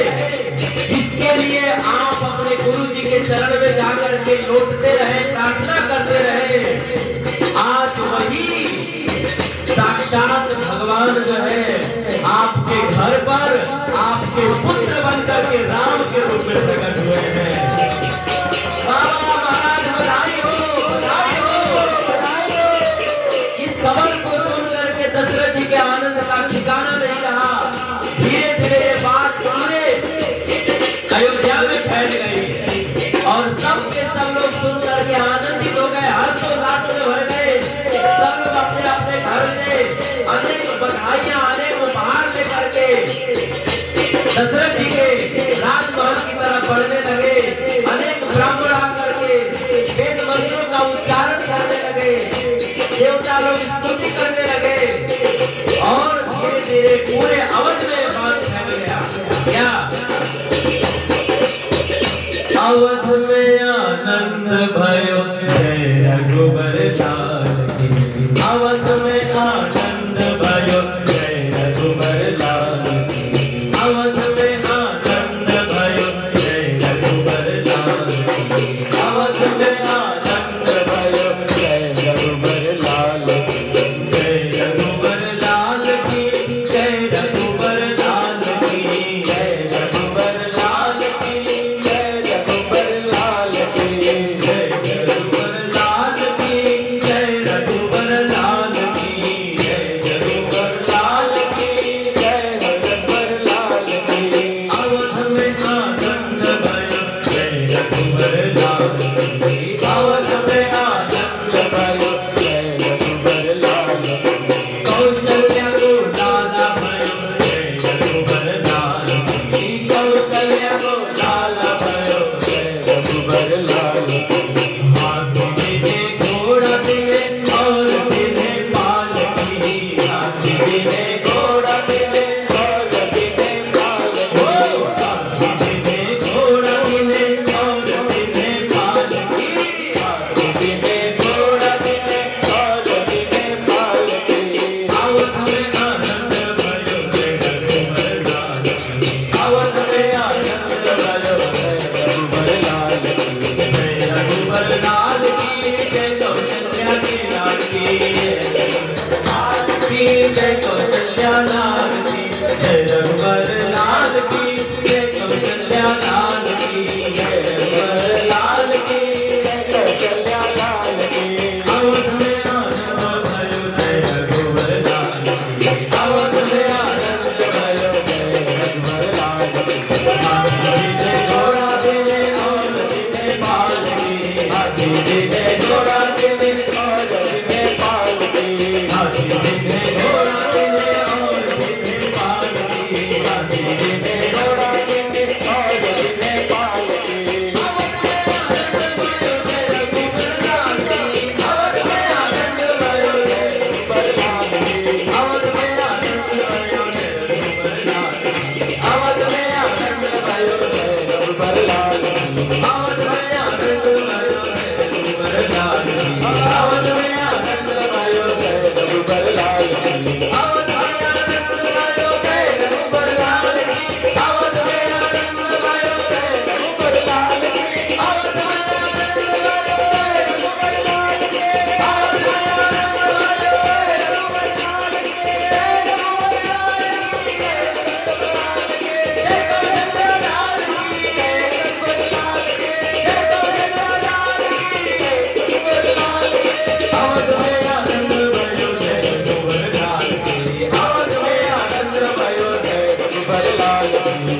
जिसके लिए आप अपने गुरु जी के चरण में जाकर के लौटते रहे, प्रार्थना करते रहे, आज वही साक्षात भगवान जो है आपके घर पर आपके पुत्र बनकर के राम के रूप में प्रकट हुए हैं। बाबा महाराज बधाई हो, बधाई हो, बधाई हो। इस खबर को सुनकर के दशरथ जी के आनंद का ठिकाना नहीं रहा। धीरे धीरे ये बात पूरे अयोध्या में फैल गई और सब के सब लोग सुनकर के आनंदित हो गए, हर्षोल्लास में भर गए। सब लोग अपने अपने घर से अनेक बधाइयां, अनेक उपहार लेकर के दशरथ जी के राजमहल की तरफ बढ़ने लगे। अनेक ब्राह्मण आकर के वेद मंत्रों का उच्चारण करने लगे, देवता लोग स्तुति करने लगे और धीरे धीरे पूरे अवध में बात फैल गया। क्या अवध में आनंद भयो जय रघुबर लाल की, अवध में आनंद भयो जय रघुबर लाल की, अवध में आनंद भयो जय रघुबर लाल की, अवध में आनंद भयो जय रघुबर लाल की, जय रघुबर लाल की, जय रघुबर लाल की, जय रघुबर लाल की, जय रघुबर लाल की, जय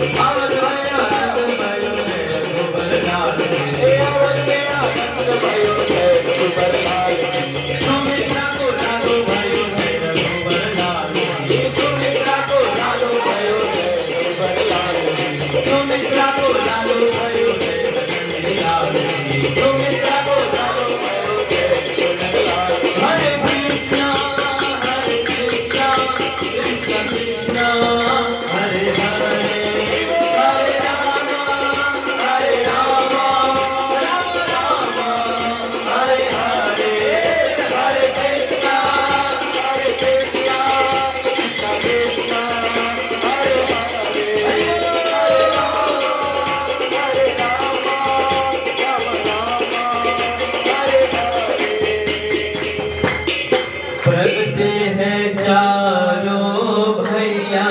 अवध में आनंद भयो जय रघुबर लाल की। अवध में आनंद भयो जय रघुबर लाल की। सुमित्रा को लाडो भयो जय रघुबर लाल की। सुमित्रा को लाडो भयो जय रघुबर लाल की। सुमित्रा को लाडो भयो जय रघुबर लाल की। सुमित्रा को लाडो भयो जय रघुबर लाल की। हरे कृष्णा कृष्ण कृष्ण हरे हरे हरे राम हरे राम राम राम हरे हरे हरे कृष्णा कृष्ण कृष्ण हरे हरे हरे राम हरे राम राम राम हरे हरे। प्रगटे हैं चारों भैया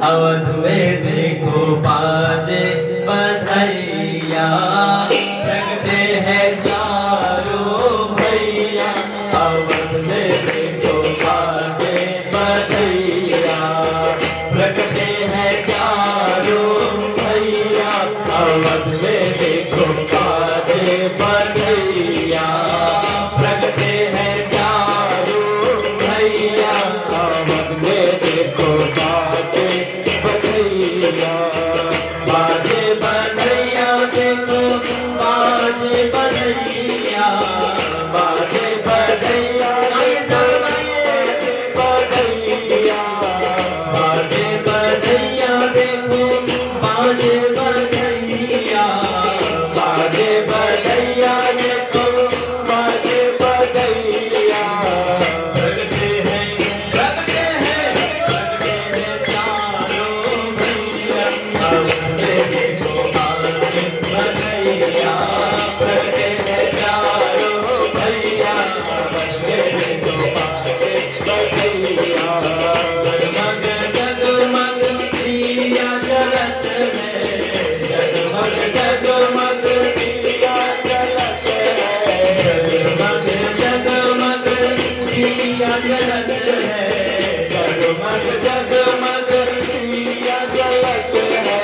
अवध में देखो बाजे बधैया। प्रगटे हैं चारों भैया अवध में देखो बाजे बधैया। प्रगटे हैं चारों भैया अवध में देखो बाजे बधैया। प्रगटे हैं चारों भैया अवध में देखो बाजे बधैया। बाजे बधैया देखो बाजे बधैया। बाजे बधैया बधैया बाजे बधैया देखो बाजे बधैया। बाजे बधैया देखो बाजे बधैया। प्रगटे हैं चारों भैया अवध में देखो बाजे बधैया। प्रगटे हैं चारों भैया अवध में देखो बाजे बधैया। जगमग जगमग दिया जलत है। जगमग जगमग दिया जलत है। जगमग जगमग दिया जलत है। जगमग जगमग दिया जलत है।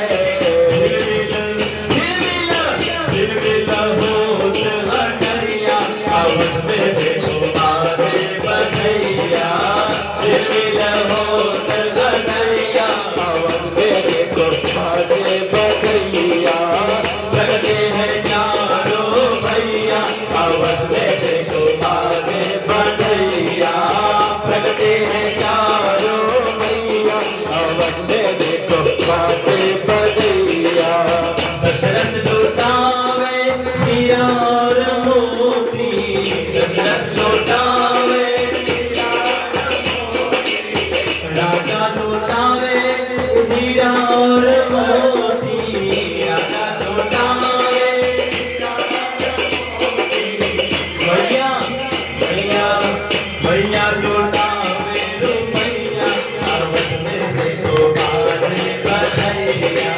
झिलमिल होत अटरिया अवध में देखो बाजे बधैया। झिलमिल होत अटरिया अवध में देखो बाजे बधैया। प्रगटे हैं चारों भैया अवध में देखो बाजे बधैया। प्रगटे हैं चारों भैया अवध में देखो बाजे बधैया। दशरथ लौटावे हीरा और मोती। दशरथ लौटावे राजा लौटावे हीरा और मोती। राजा लौटावे भैया भैया भैया लौटावे रुपैया अवध में देखो बाजे बधैया।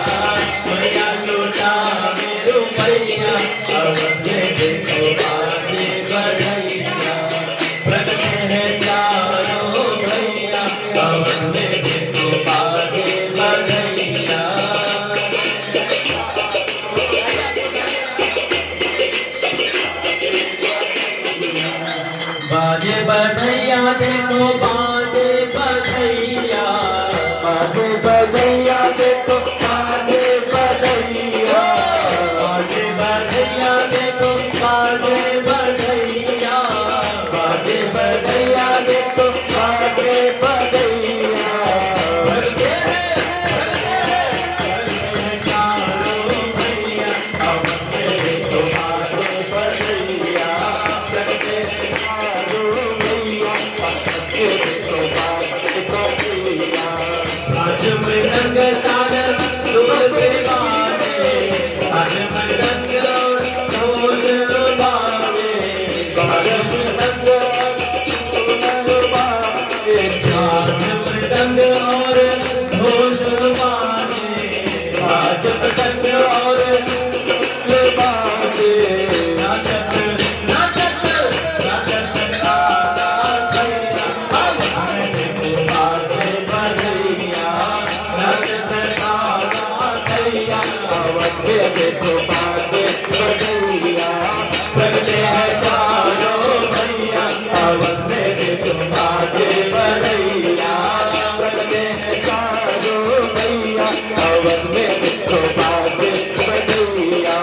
अवध में देखो बाते बदैया बदले हैं चारों भैया अवध में देखो बाते बदैया बदले हैं चारों भैया अवध में देखो बाते बदैया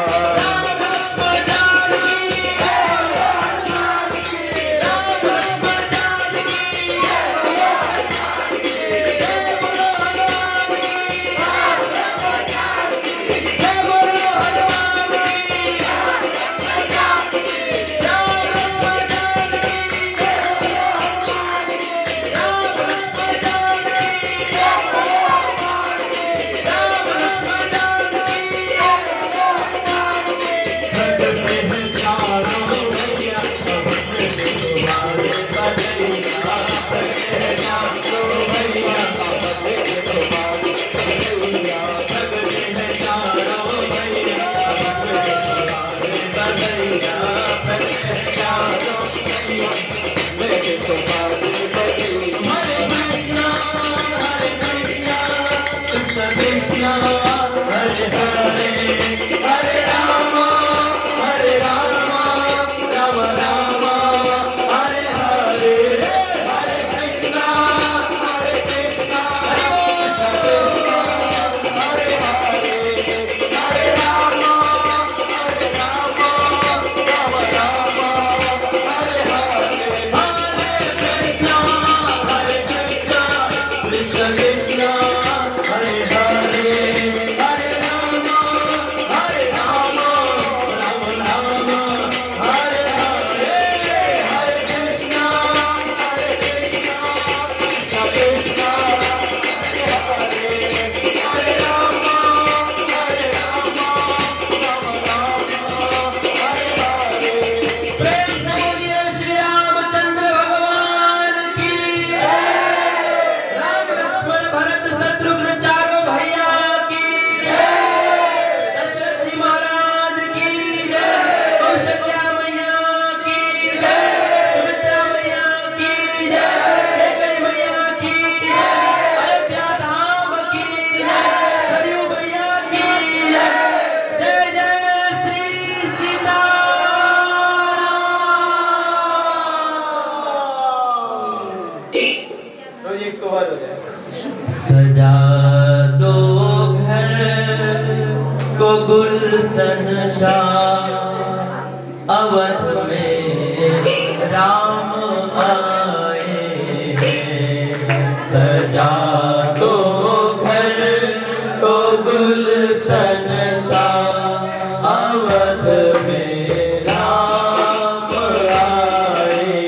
सजा दो घर को गुलशन शाह अवध में राम आए हैं सजा दो घर को गुलशन शाह अवध में राम आए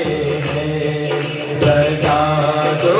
हैं सजा दो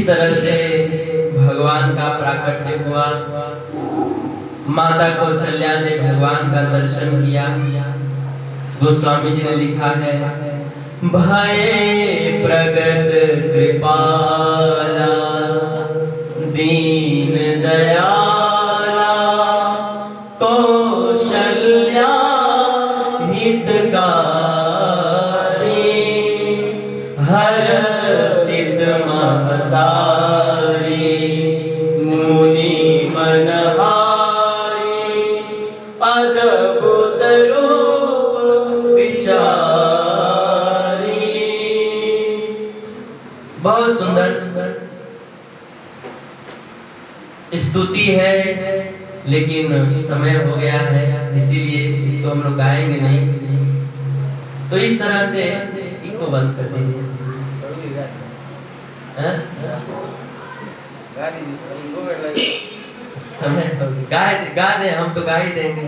तरह से भगवान का प्राकट्य हुआ। माता कौशल्या ने भगवान का दर्शन किया। गोस्वामी जी ने लिखा है, भय प्रगट कृपाला दीन दयाला कौशल्या हितकारी हर्षित महतारी मुनि मनहारी अद्भुत रूप विचारी। बहुत सुंदर स्तुति है, लेकिन समय हो गया है इसीलिए इसको हम लोग गाएंगे नहीं। तो इस तरह से इसको बंद कर दीजिए। समय गा दे, हम तो गा ही देंगे।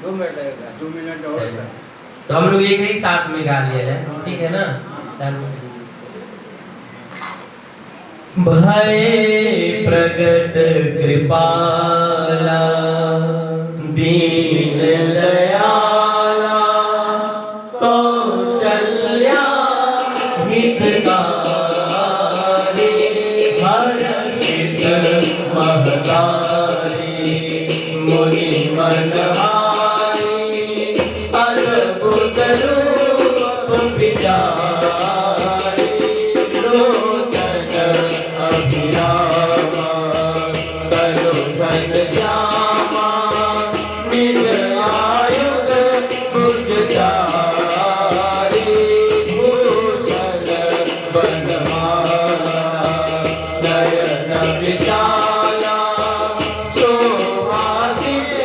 2 मिनट लगेगा, 2 मिनट और। तो हम लोग एक ही साथ में गा लिए हैं, ठीक है ना? भय प्रगट कृपाला दीन दयाला कौशल्या हितकारी हर्षित महतारी मुनि मनहारी अद्भुत रूप विचारी लोचन अभिरामा करो घनश्यामा निज आयुध भुजचारी भूषण बनमाला नयन विशाला शोभासित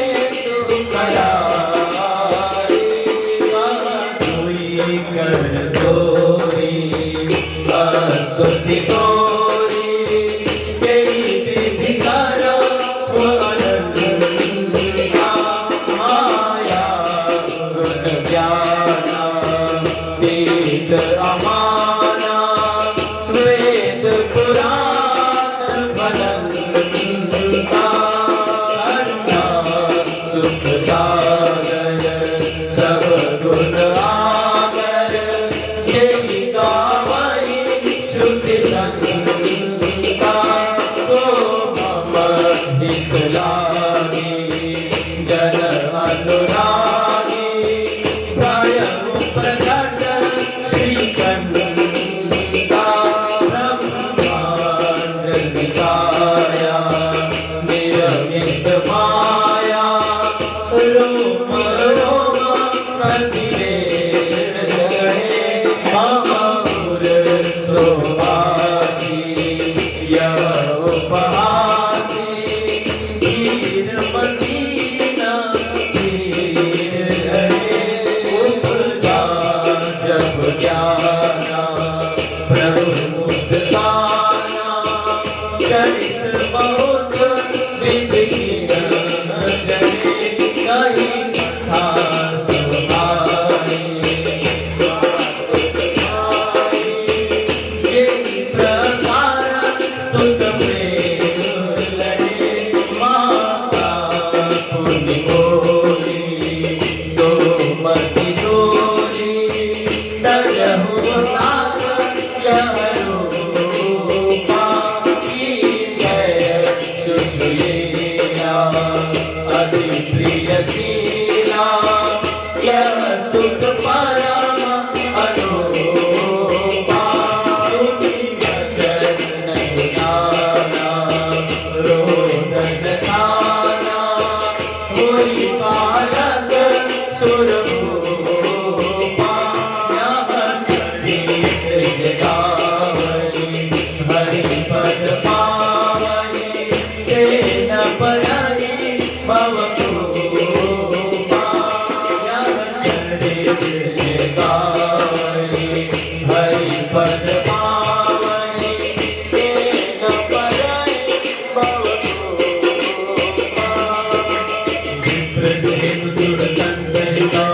करारी माधुरी कर गोरी स्तुति गोरी यही विधि करो अनंता माया गुण ज्ञाना तीत अमाना वेद पुराण भनंता अन्ना सुख सागर सब गुण आगर यही गावई श्रुति संता को मम हित लागी जन अनुरागी प्रायः प्रकट श्रीकंता ब्रह्मांड निकाया निरमित माया रूप रोम प्रतिवेद जय महापुर शोभासी यह उपहासी वीर मदीना वीर हरे उपजा जब ज्ञाना प्रभु मुस्काना चरित बहुत विधि जय कहीं कथा सुहानी यही प्रकार सुत प्रेम लगे माता पुनि बोली सोमति डोली तजहु साथ यह रूपा की जय शुद्ध लीला अति प्रिय शीला यह सुख परम अनुपा तुमि वचन नहीं जाना रोदन खाना हुई बालक सुरभूपा यह हरि गावई हरि पद पावई तेन परई भव कृपा यह हरि गावई हरि पद पावई तेन परई भव कृपा विप्रदेव सुरतंत्रिका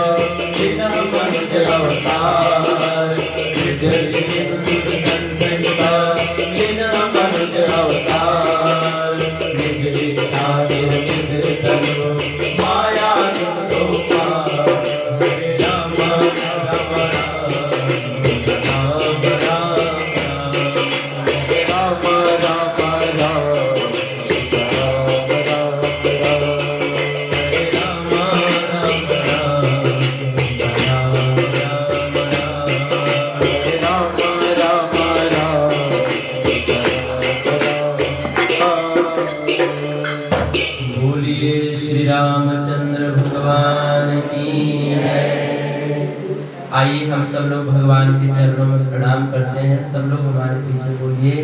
आइए हम सब लोग भगवान के चरणों में प्रणाम करते हैं। सब लोग हमारे पीछे बोलिए,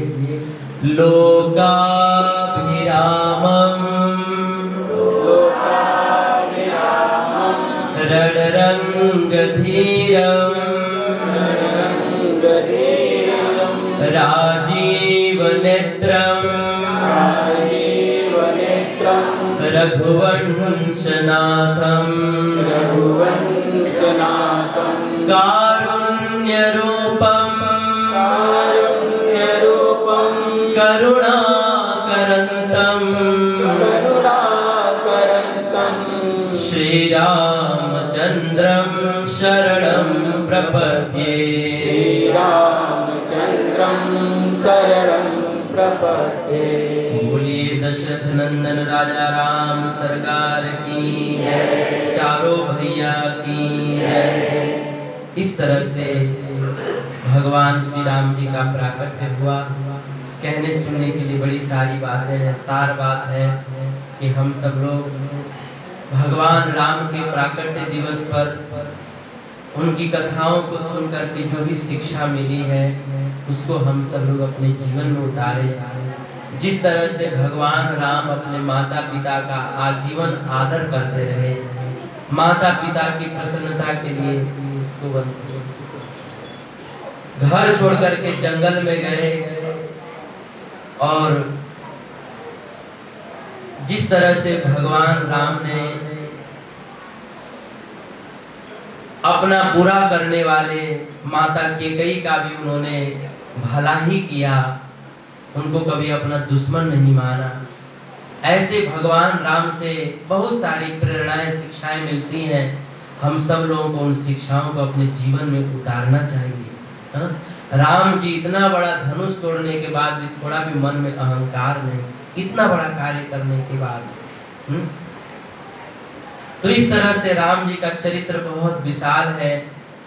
लोकाभिरामम् रणरंगधीरम् राजीवनेत्रम् रघुवंशनाथम् कारुण्यरूपम् करुणाकरन्तम् श्रीरामचन्द्रं शरणं प्रपद्ये। बोलिए दशरथ नंदन राजा राम सरकार की है, चारों भैया की है। इस तरह से भगवान श्री राम जी का प्राकट्य हुआ। कहने सुनने के लिए बड़ी सारी बातें हैं। सार बात है कि हम सब लोग भगवान राम के प्राकट्य दिवस पर उनकी कथाओं को सुनकर के जो भी शिक्षा मिली है उसको हम सब लोग अपने जीवन में उतारे। जिस तरह से भगवान राम अपने माता पिता का आजीवन आदर करते रहे, माता पिता की प्रसन्नता के लिए तो घर छोड़ करके जंगल में गए, और जिस तरह से भगवान राम ने अपना बुरा करने वाले माता केकई का भी उन्होंने भला ही किया, उनको कभी अपना दुश्मन नहीं माना। ऐसे भगवान राम से बहुत सारी प्रेरणाएं शिक्षाएं मिलती हैं। हम सब लोगों को उन शिक्षाओं को अपने जीवन में उतारना चाहिए। हाँ? राम जी इतना बड़ा धनुष तोड़ने के बाद भी थोड़ा भी मन में अहंकार नहीं, इतना बड़ा कार्य करने के बाद। तो इस तरह से राम जी का चरित्र बहुत विशाल है।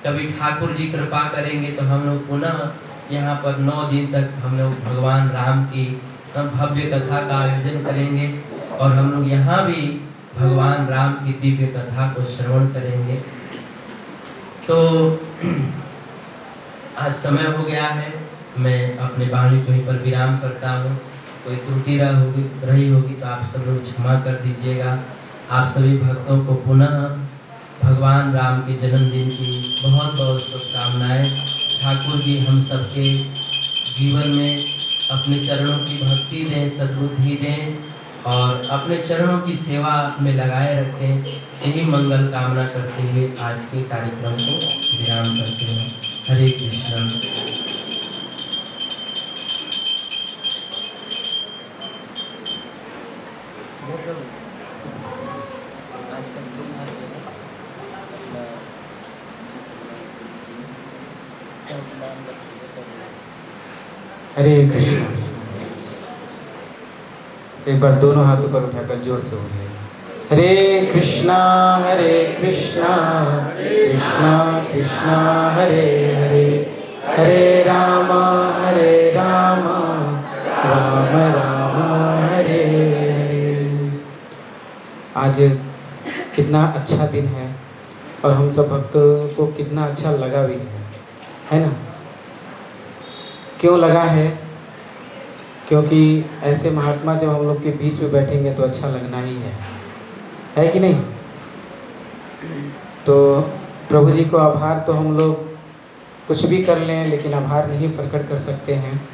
कभी ठाकुर जी कृपा करेंगे तो हम लोग पुनः यहाँ पर 9 दिन तक हम लोग भगवान राम की भव्य कथा का आयोजन करेंगे, और हम लोग यहाँ भी भगवान राम की दिव्य कथा को श्रवण करेंगे। तो आज समय हो गया है, मैं अपने वाणी को यहीं पर विराम करता हूँ। कोई त्रुटि रही होगी तो आप सब लोग क्षमा कर दीजिएगा। आप सभी भक्तों को पुनः भगवान राम के जन्मदिन की बहुत बहुत शुभकामनाएं। ठाकुर जी हम सबके जीवन में अपने चरणों की भक्ति दें, सद्बुद्धि दें, और अपने चरणों की सेवा में लगाए रखें। यही मंगल कामना करते हुए आज के कार्यक्रम को विराम करते हैं। हरे कृष्ण। हरे कृष्ण। एक बार दोनों हाथों पर उठाकर जोर से बोलिए, हरे कृष्णा कृष्णा कृष्णा हरे हरे, हरे राम राम राम हरे हरे। आज कितना अच्छा दिन है और हम सब भक्तों को कितना अच्छा लगा भी है ना? क्यों लगा है? क्योंकि ऐसे महात्मा जब हम लोग के बीच में बैठेंगे तो अच्छा लगना ही है कि नहीं? तो प्रभु जी को आभार तो हम लोग कुछ भी कर लें, लेकिन आभार नहीं प्रकट कर सकते हैं।